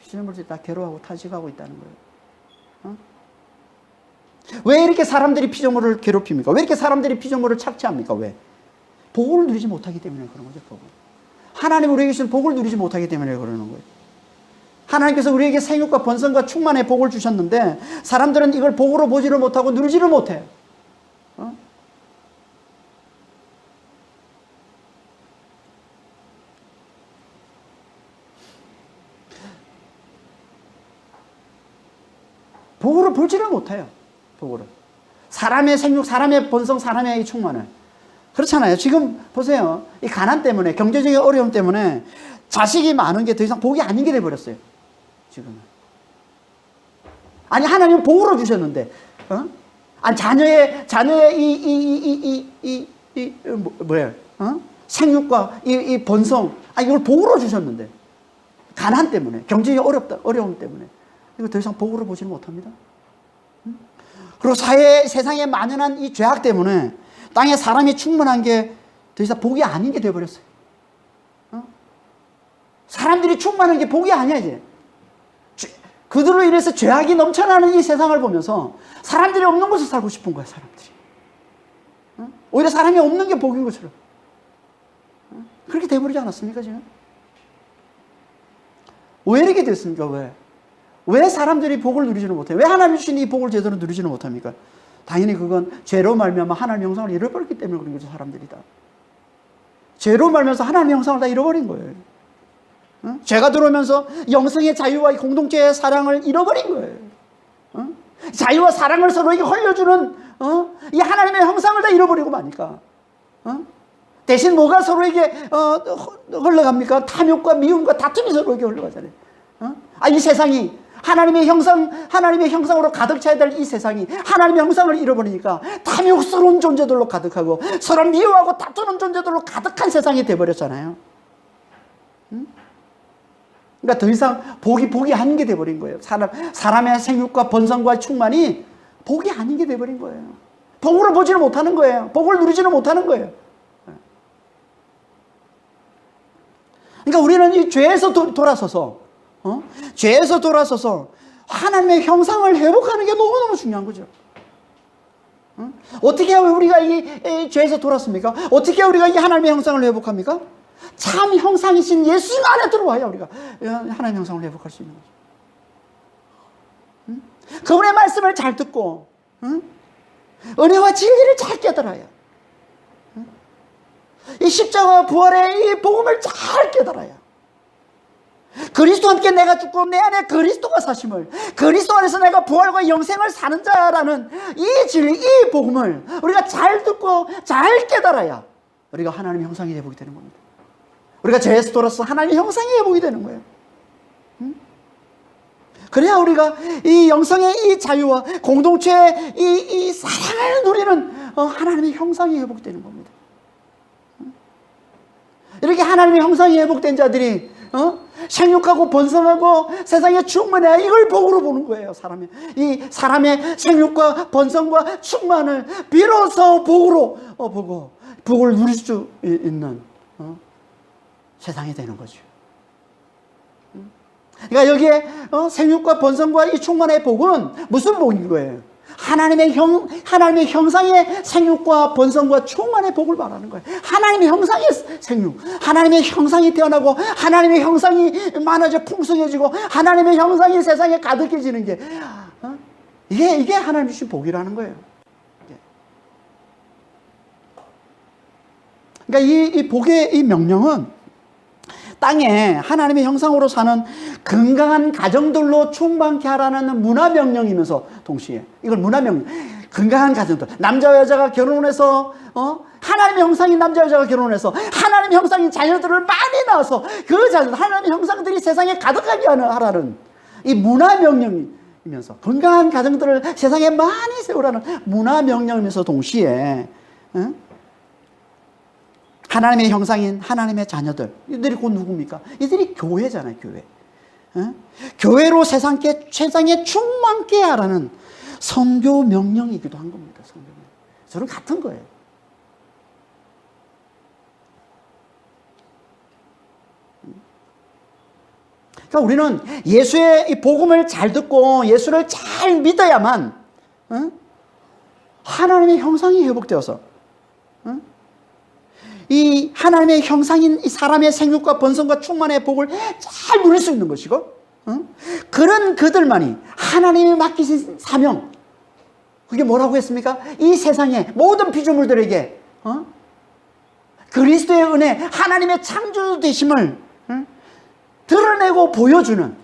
피조물들이 다 괴로워하고 탄식하고 있다는 거예요. 왜 이렇게 사람들이 피조물을 괴롭힙니까? 왜 이렇게 사람들이 피조물을 착취합니까? 왜? 복을 누리지 못하기 때문에 그런 거죠. 복을. 하나님 우리에게 주신 복을 누리지 못하기 때문에 그러는 거예요. 하나님께서 우리에게 생육과 번성과 충만의 복을 주셨는데 사람들은 이걸 복으로 보지를 못하고 누리지를 못해요. 복으로 보지를 못해요. 복으로. 사람의 생육, 사람의 번성, 사람의 이 충만을. 그렇잖아요. 지금 보세요. 이 가난 때문에, 경제적인 어려움 때문에 자식이 많은 게 더 이상 복이 아닌 게 돼버렸어요. 지금은. 아니, 하나님은 복으로 주셨는데, 아니, 자녀의 생육과 이 번성, 아니, 이걸 복으로 주셨는데, 가난 때문에, 경제적인 어려움 때문에, 이거 더 이상 복으로 보지는 못합니다. 그리고 세상에 만연한 이 죄악 때문에 땅에 사람이 충만한 게 더 이상 복이 아닌 게 되어버렸어요. 사람들이 충만한 게 복이 아니야, 이제. 그들로 인해서 죄악이 넘쳐나는 이 세상을 보면서 사람들이 없는 곳에 살고 싶은 거야, 사람들이. 오히려 사람이 없는 게 복인 것처럼. 그렇게 돼버리지 않았습니까, 지금? 왜 이렇게 됐습니까, 왜? 왜 사람들이 복을 누리지는 못해요? 왜 하나님 주신 이 복을 제대로 누리지는 못합니까? 당연히 그건 죄로 말미암아 하나님의 형상을 잃어버렸기 때문에 그런 거죠, 사람들이 다. 죄로 말미암아서 하나님의 형상을 다 잃어버린 거예요. 죄가 들어오면서 영성의 자유와 이 공동체의 사랑을 잃어버린 거예요. 자유와 사랑을 서로에게 흘려주는 이 하나님의 형상을 다 잃어버리고 마니까. 대신 뭐가 서로에게 흘러갑니까? 탐욕과 미움과 다툼이 서로에게 흘러가잖아요. 이 세상이 하나님의 형상으로 가득 차야 될 이 세상이 하나님의 형상을 잃어버리니까 탐욕스러운 존재들로 가득하고 서로 미워하고 다투는 존재들로 가득한 세상이 돼버렸잖아요. 그러니까 더 이상 복이 아닌 게 돼버린 거예요. 사람의 생육과 번성과 충만이 복이 아닌 게 돼버린 거예요. 복으로 보지를 못하는 거예요. 복을 누리지는 못하는 거예요. 그러니까 우리는 이 죄에서 돌아서서 하나님의 형상을 회복하는 게 너무너무 중요한 거죠. 어떻게 우리가 이 죄에서 돌았습니까? 어떻게 우리가 이 하나님의 형상을 회복합니까? 참 형상이신 예수님 안에 들어와야 우리가 하나님의 형상을 회복할 수 있는 거죠. 그분의 말씀을 잘 듣고 은혜와 진리를 잘 깨달아야 이 십자가 부활의 이 복음을 잘 깨달아야 그리스도와 함께 내가 죽고 내 안에 그리스도가 사심을 그리스도 안에서 내가 부활과 영생을 사는 자라는 이 진리, 이 복음을 우리가 잘 듣고 잘 깨달아야 우리가 하나님의 형상이 되보게 되는 겁니다. 우리가 죄에서 돌아서 하나님의 형상의 회복이 되는 거예요. 그래야 우리가 이 영성의 이 자유와 공동체의 이 사랑을 누리는 하나님의 형상이 회복되는 겁니다. 이렇게 하나님의 형상이 회복된 자들이 생육하고 번성하고 세상에 충만해, 이걸 복으로 보는 거예요. 이 사람의 생육과 번성과 충만을 비로소 복으로 보고 복을 누릴 수 있는 세상이 되는 거죠. 그러니까 여기에 생육과 번성과 이 충만의 복은 무슨 복인 거예요? 하나님의 형상의 생육과 번성과 충만의 복을 말하는 거예요. 하나님의 형상의 생육, 하나님의 형상이 태어나고 하나님의 형상이 많아져 풍성해지고 하나님의 형상이 세상에 가득해지는 게 이게 하나님 주신 복이라는 거예요. 그러니까 이 복의 이 명령은 땅에 하나님의 형상으로 사는 건강한 가정들로 충만케 하라는 문화명령이면서 동시에 이걸 문화명령, 건강한 가정들, 남자와 여자가 결혼해서 하나님의 형상인 남자 여자가 결혼해서 하나님의 형상인 자녀들을 많이 낳아서 그 자녀들, 하나님의 형상들이 세상에 가득하게 하라는 이 문화명령이면서 건강한 가정들을 세상에 많이 세우라는 문화명령이면서 동시에 하나님의 형상인 하나님의 자녀들, 이들이 곧 누굽니까? 이들이 교회잖아요, 교회. 교회로 세상에 충만케 하라는 선교 명령이기도 한 겁니다. 선교 명령. 저는 같은 거예요. 그러니까 우리는 예수의 이 복음을 잘 듣고 예수를 잘 믿어야만 하나님의 형상이 회복되어서 이 하나님의 형상인 이 사람의 생육과 번성과 충만의 복을 잘 누릴 수 있는 것이고, 그런 그들만이 하나님이 맡기신 사명, 그게 뭐라고 했습니까? 이 세상의 모든 피조물들에게 그리스도의 은혜, 하나님의 창조 되심을 드러내고 보여주는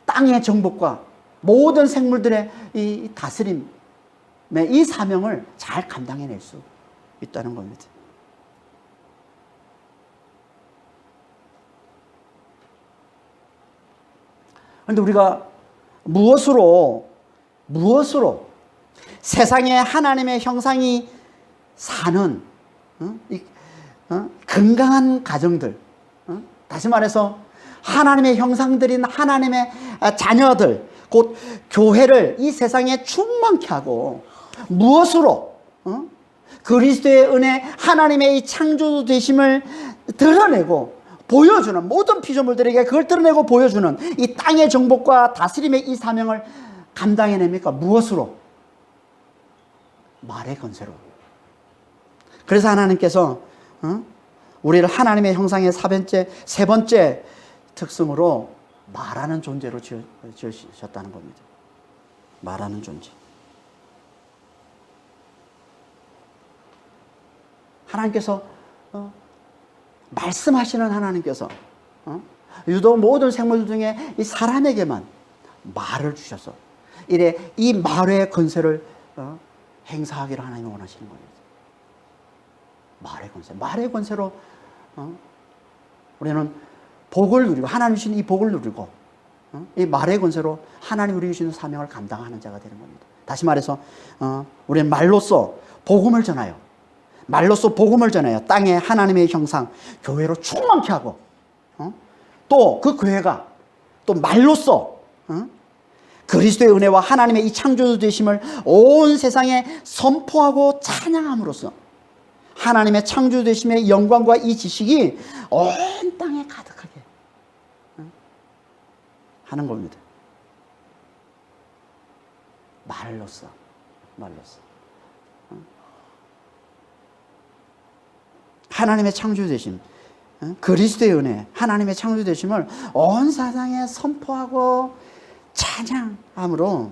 땅의 정복과 모든 생물들의 이 다스림의 이 사명을 잘 감당해낼 수 있다는 겁니다. 그런데 우리가 무엇으로 세상에 하나님의 형상이 사는 건강한 가정들, 다시 말해서 하나님의 형상들인 하나님의 자녀들, 곧 교회를 이 세상에 충만케 하고 무엇으로 그리스도의 은혜, 하나님의 이 창조 되심을 드러내고 보여주는, 모든 피조물들에게 그걸 드러내고 보여주는 이 땅의 정복과 다스림의 이 사명을 감당해냅니까? 무엇으로? 말의 권세로. 그래서 하나님께서 우리를 하나님의 형상의 세 번째 특성으로 말하는 존재로 지으셨다는 겁니다. 말하는 존재. 하나님께서 말씀하시는 하나님께서 유독 모든 생물들 중에 이 사람에게만 말을 주셔서 이래 이 말의 권세를 행사하기를 하나님이 원하시는 겁니다. 말의 권세, 말의 권세로 우리는 복을 누리고 하나님 주신 이 복을 누리고 이 말의 권세로 하나님 우리 주시는 사명을 감당하는 자가 되는 겁니다. 다시 말해서 우리는 말로써 복음을 전하여, 말로써 복음을 전하여 땅에 하나님의 형상, 교회로 충만케 하고 또 그 교회가 또 말로써 그리스도의 은혜와 하나님의 이 창조 되심을 온 세상에 선포하고 찬양함으로써 하나님의 창조 되심의 영광과 이 지식이 온 땅에 가득하게 하는 겁니다. 말로써. 하나님의 창조되심, 그리스도의 은혜, 하나님의 창조되심을 온 세상에 선포하고 찬양함으로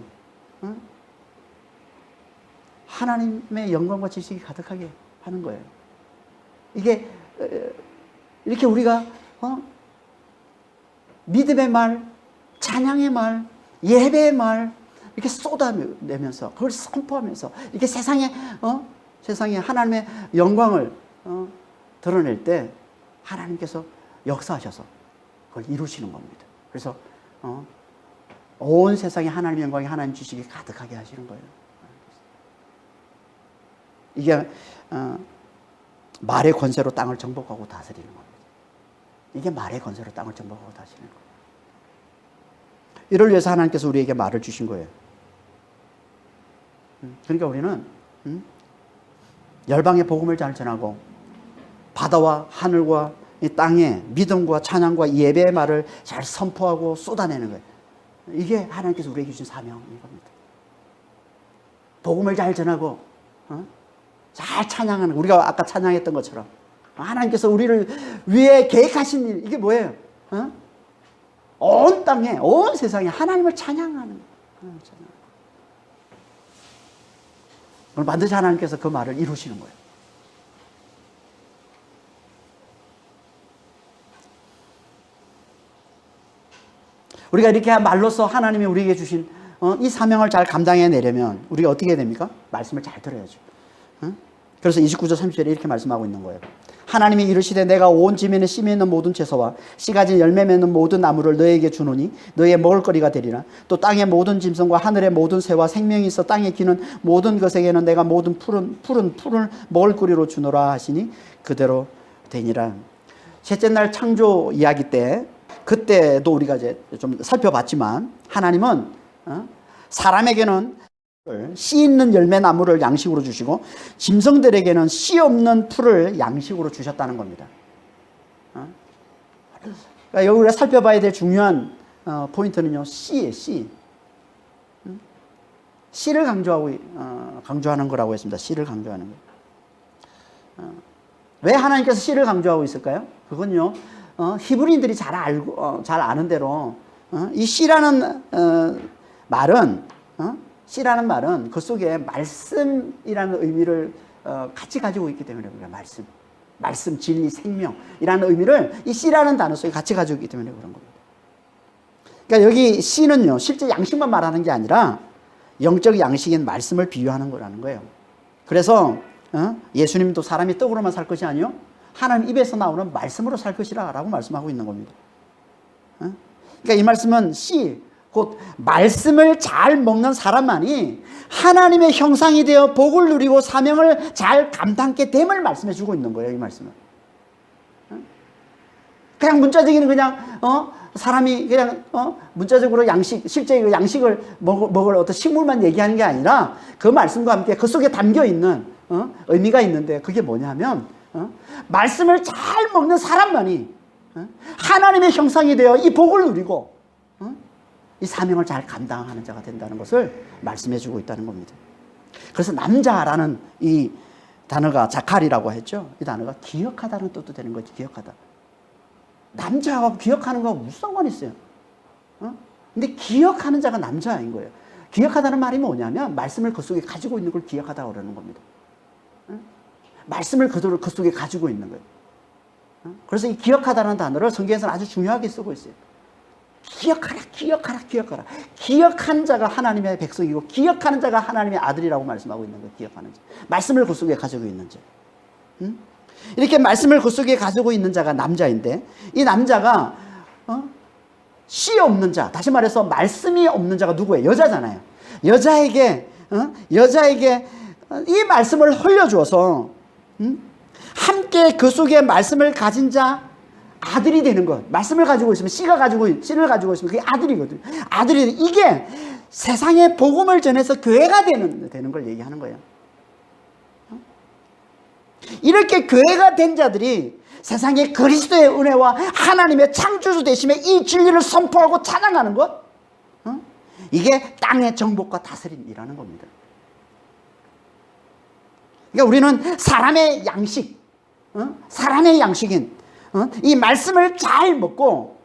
하나님의 영광과 지식이 가득하게 하는 거예요. 이게 이렇게 우리가 믿음의 말, 찬양의 말, 예배의 말 이렇게 쏟아내면서 그걸 선포하면서 이렇게 세상에 하나님의 영광을 드러낼 때 하나님께서 역사하셔서 그걸 이루시는 겁니다. 그래서 온 세상에 하나님의 영광이 하나님 주식이 가득하게 하시는 거예요. 이게 말의 권세로 땅을 정복하고 다스리는 겁니다. 이게 말의 권세로 땅을 정복하고 다스리는 거예요. 이를 위해서 하나님께서 우리에게 말을 주신 거예요. 그러니까 우리는 열방의 복음을 잘 전하고 바다와 하늘과 이 땅에 믿음과 찬양과 예배의 말을 잘 선포하고 쏟아내는 거예요. 이게 하나님께서 우리에게 주신 사명인 겁니다. 복음을 잘 전하고 잘 찬양하는, 우리가 아까 찬양했던 것처럼 하나님께서 우리를 위해 계획하신 일, 이게 뭐예요? 온 땅에, 온 세상에 하나님을 찬양하는 거예요. 그럼 반드시 하나님께서 그 말을 이루시는 거예요. 우리가 이렇게 말로써 하나님이 우리에게 주신 이 사명을 잘 감당해내려면 우리가 어떻게 해야 됩니까? 말씀을 잘 들어야죠. 그래서 29절 30절에 이렇게 말씀하고 있는 거예요. 하나님이 이르시되 내가 온 지면에 씨 맺는 모든 채소와 씨 가진 열매 맺는 모든 나무를 너에게 주노니 너의 먹을거리가 되리라. 또 땅의 모든 짐승과 하늘의 모든 새와 생명이 있어 땅에 기는 모든 것에게는 내가 모든 풀을 먹을거리로 주노라 하시니 그대로 되니라. 셋째 날 창조 이야기 때 그때도 우리가 이제 좀 살펴봤지만 하나님은 사람에게는 씨 있는 열매 나무를 양식으로 주시고 짐승들에게는 씨 없는 풀을 양식으로 주셨다는 겁니다. 그러니까 여기 우리가 살펴봐야 될 중요한 포인트는요, 씨예요, 씨. 씨를 강조하는 거라고 했습니다. 씨를 강조하는 거. 왜 하나님께서 씨를 강조하고 있을까요? 그건요, 히브리인들이 잘 아는 대로 이 씨라는 말은 씨라는 말은 그 속에 말씀이라는 의미를 같이 가지고 있기 때문에 우리가 말씀, 진리, 생명이라는 의미를 이 씨라는 단어 속에 같이 가지고 있기 때문에 그런 겁니다. 그러니까 여기 씨는요, 실제 양식만 말하는 게 아니라 영적 양식인 말씀을 비유하는 거라는 거예요. 그래서 예수님도 사람이 떡으로만 살 것이 아니요 하나님 입에서 나오는 말씀으로 살 것이라 라고 말씀하고 있는 겁니다. 그러니까 이 말씀은 씨, 곧 말씀을 잘 먹는 사람만이 하나님의 형상이 되어 복을 누리고 사명을 잘 감당하게 됨을 말씀해 주고 있는 거예요. 이 말씀은 그냥 문자적인 그냥 사람이 그냥 문자적으로 양식, 실제 그 양식을 먹을 어떤 식물만 얘기하는 게 아니라 그 말씀과 함께 그 속에 담겨 있는 의미가 있는데 그게 뭐냐면 말씀을 잘 먹는 사람만이 하나님의 형상이 되어 이 복을 누리고 이 사명을 잘 감당하는 자가 된다는 것을 말씀해 주고 있다는 겁니다. 그래서 남자라는 이 단어가 자칼이라고 했죠. 이 단어가 기억하다는 뜻도 되는 거지. 기억하다. 남자하고 기억하는 거하고 무슨 상관이 있어요? 근데 기억하는 자가 남자인 거예요. 기억하다는 말이 뭐냐면 말씀을 그 속에 가지고 있는 걸 기억하다고 그러는 겁니다. 말씀을 그대로 그 속에 가지고 있는 거예요. 그래서 이 기억하다는 단어를 성경에서는 아주 중요하게 쓰고 있어요. 기억하라, 기억하라, 기억하라. 기억한 자가 하나님의 백성이고 기억하는 자가 하나님의 아들이라고 말씀하고 있는 거예요. 기억하는 자. 말씀을 그 속에 가지고 있는 자. 이렇게 말씀을 그 속에 가지고 있는 자가 남자인데 이 남자가 씨 없는 자, 다시 말해서 말씀이 없는 자가 누구예요? 여자잖아요. 여자에게 이 말씀을 흘려주어서 함께 그 속에 말씀을 가진 자 아들이 되는 것. 말씀을 가지고 있으면 씨를 가지고 있으면 그게 아들이거든요. 아들이 이게 세상에 복음을 전해서 교회가 되는 걸 얘기하는 거예요. 이렇게 교회가 된 자들이 세상에 그리스도의 은혜와 하나님의 창조주 되심의 이 진리를 선포하고 찬양하는 것, 이게 땅의 정복과 다스림이라는 겁니다. 그러니까 우리는 사람의 양식인 이 말씀을 잘 먹고,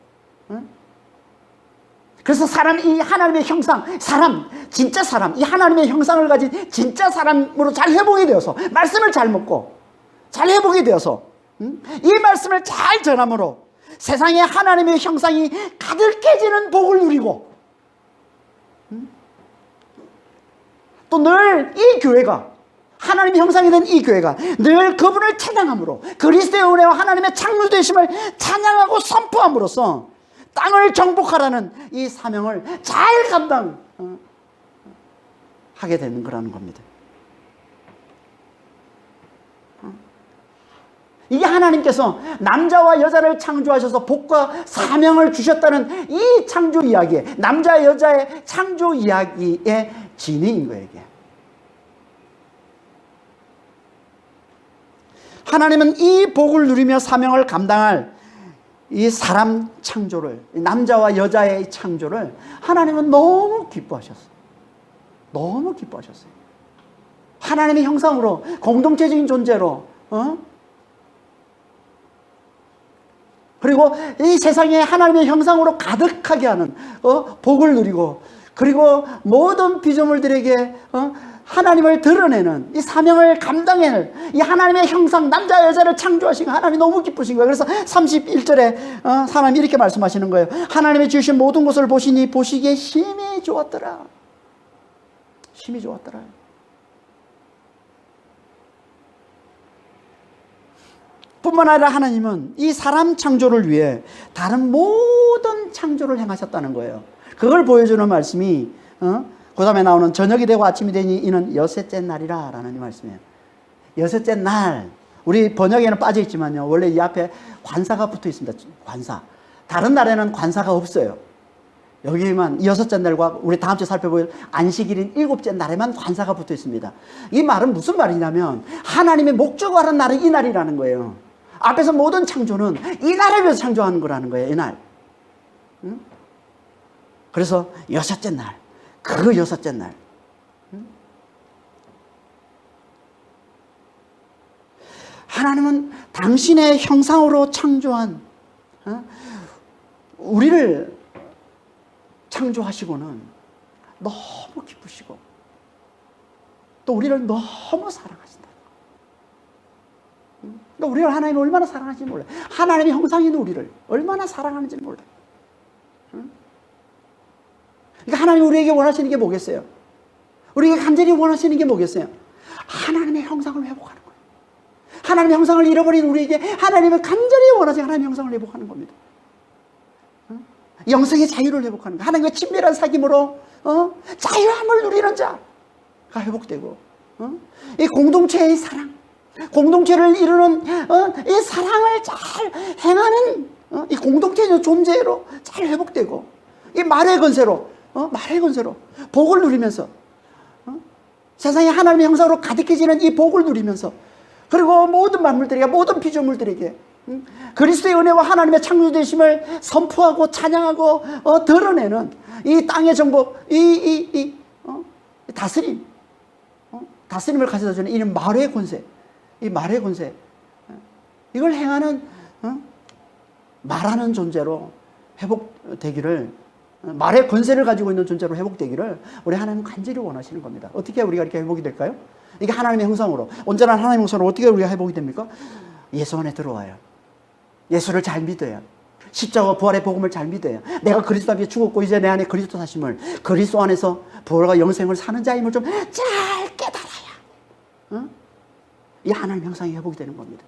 그래서 이 하나님의 형상, 진짜 사람, 이 하나님의 형상을 가진 진짜 사람으로 잘 회복이 되어서, 말씀을 잘 먹고, 잘 회복이 되어서, 이 말씀을 잘 전함으로 세상에 하나님의 형상이 가득해지는 복을 누리고, 또 늘 이 교회가 하나님의 형상이 된 이 교회가 늘 그분을 찬양함으로 그리스도의 은혜와 하나님의 창조되심을 찬양하고 선포함으로써 땅을 정복하라는 이 사명을 잘 감당하게 되는 거라는 겁니다. 이게 하나님께서 남자와 여자를 창조하셔서 복과 사명을 주셨다는 이 창조 이야기에, 남자 여자의 창조 이야기의 진리인 거예요. 이게. 하나님은 이 복을 누리며 사명을 감당할 이 사람 창조를, 남자와 여자의 창조를 하나님은 너무 기뻐하셨어요. 너무 기뻐하셨어요. 하나님의 형상으로 공동체적인 존재로 그리고 이 세상에 하나님의 형상으로 가득하게 하는 복을 누리고, 그리고 모든 피조물들에게 하나님을 드러내는 이 사명을 감당해낼 이 하나님의 형상, 남자 여자를 창조하신 하나님이 너무 기쁘신 거예요. 그래서 31절에 하나님이 이렇게 말씀하시는 거예요. 하나님이 지으신 모든 것을 보시니 보시기에 심히 좋았더라. 심히 좋았더라. 뿐만 아니라 하나님은 이 사람 창조를 위해 다른 모든 창조를 행하셨다는 거예요. 그걸 보여주는 말씀이 그 다음에 나오는 저녁이 되고 아침이 되니 이는 여섯째 날이라 라는 이 말씀이에요. 여섯째 날, 우리 번역에는 빠져 있지만요, 원래 이 앞에 관사가 붙어 있습니다. 관사. 다른 날에는 관사가 없어요. 여기만 여섯째 날과 우리 다음 주에 살펴볼 안식일인 일곱째 날에만 관사가 붙어 있습니다. 이 말은 무슨 말이냐면 하나님의 목적하는 날은 이 날이라는 거예요. 앞에서 모든 창조는 이 날을 위해서 창조하는 거라는 거예요. 이 날. 그래서 여섯째 날, 그 여섯째 날. 하나님은 당신의 형상으로 창조한 우리를 창조하시고는 너무 기쁘시고 또 우리를 너무 사랑하신다. 그러니까 우리를 하나님이 얼마나 사랑하는지 몰라요. 하나님의 형상인 우리를 얼마나 사랑하는지 몰라요. 그러니까 하나님이 우리에게 원하시는 게 뭐겠어요? 우리에게 간절히 원하시는 게 뭐겠어요? 하나님의 형상을 회복하는 거예요. 하나님의 형상을 잃어버린 우리에게 하나님을 간절히 원하시는 하나님의 형상을 회복하는 겁니다. 영성의 자유를 회복하는 거예요. 하나님과 친밀한 사귐으로 자유함을 누리는 자가 회복되고 이 공동체의 사랑, 공동체를 이루는 이 사랑을 잘 행하는 이 공동체의 존재로 잘 회복되고 이 말의 권세로 말의 권세로 복을 누리면서 세상에 하나님의 형상으로 가득해지는 이 복을 누리면서 그리고 모든 만물들에게, 모든 피조물들에게 그리스도의 은혜와 하나님의 창조되심을 선포하고 찬양하고 드러내는 이 땅의 정복, 이 다스림, 다스림을 가져다 주는 이 말의 권세, 이 말의 권세, 이걸 행하는 말하는 존재로 회복되기를, 말의 권세를 가지고 있는 존재로 회복되기를 우리 하나님은 간절히 원하시는 겁니다. 어떻게 우리가 이렇게 회복이 될까요? 이게 하나님의 형상으로, 온전한 하나님의 형상으로 어떻게 우리가 회복이 됩니까? 예수 안에 들어와요. 예수를 잘 믿어야, 십자가 부활의 복음을 잘 믿어야, 내가 그리스도 앞에 죽었고 이제 내 안에 그리스도 사심을, 그리스도 안에서 부활과 영생을 사는 자임을 좀 잘 깨달아야 이 하나님의 형상이 회복이 되는 겁니다.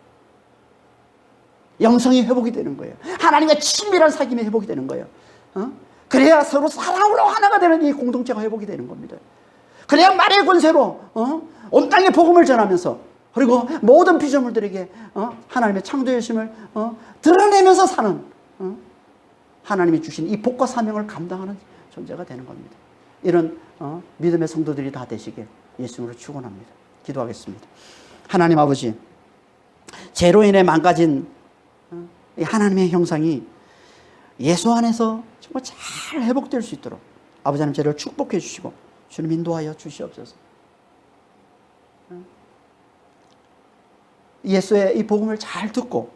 영성이 회복이 되는 거예요. 하나님과 친밀한 사귐이 회복이 되는 거예요. 그래야 서로 사랑으로 하나가 되는 이 공동체가 회복이 되는 겁니다. 그래야 말의 권세로 온 땅에 복음을 전하면서, 그리고 모든 피조물들에게 하나님의 창조의 힘을 드러내면서 사는 하나님이 주신 이 복과 사명을 감당하는 존재가 되는 겁니다. 이런 믿음의 성도들이 다 되시길 예수님으로 축원합니다. 기도하겠습니다. 하나님 아버지, 죄로 인해 망가진 이 하나님의 형상이 예수 안에서 정말 잘 회복될 수 있도록 아버지 하나님 저를 축복해 주시고 주님 인도하여 주시옵소서. 예수의 이 복음을 잘 듣고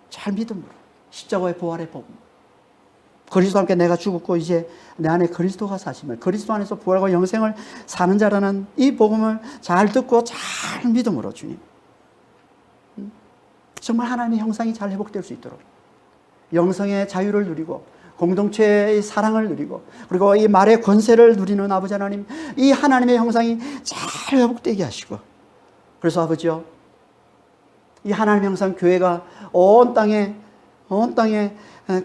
잘 믿음으로 십자가의 부활의 복음, 그리스도와 함께 내가 죽었고 이제 내 안에 그리스도가 사심을, 그리스도 안에서 부활과 영생을 사는 자라는 이 복음을 잘 듣고 잘 믿음으로 주님 정말 하나님의 형상이 잘 회복될 수 있도록 영성의 자유를 누리고 공동체의 사랑을 누리고 그리고 이 말의 권세를 누리는 아버지 하나님, 이 하나님의 형상이 잘 회복되게 하시고 그래서 아버지요, 이 하나님 형상 교회가 온 땅에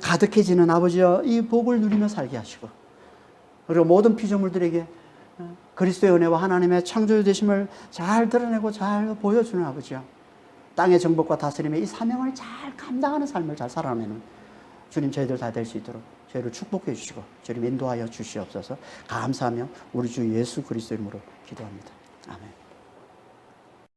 가득해지는 아버지여, 이 복을 누리며 살게 하시고, 그리고 모든 피조물들에게 그리스도의 은혜와 하나님의 창조주 되심을 잘 드러내고 잘 보여주는 아버지여, 땅의 정복과 다스림의 이 사명을 잘 감당하는 삶을 잘 살아내는 주님, 저희들 다 될 수 있도록 저희를 축복해 주시고 주님 인도하여 주시옵소서. 감사하며 우리 주 예수 그리스도 이름으로 기도합니다. 아멘.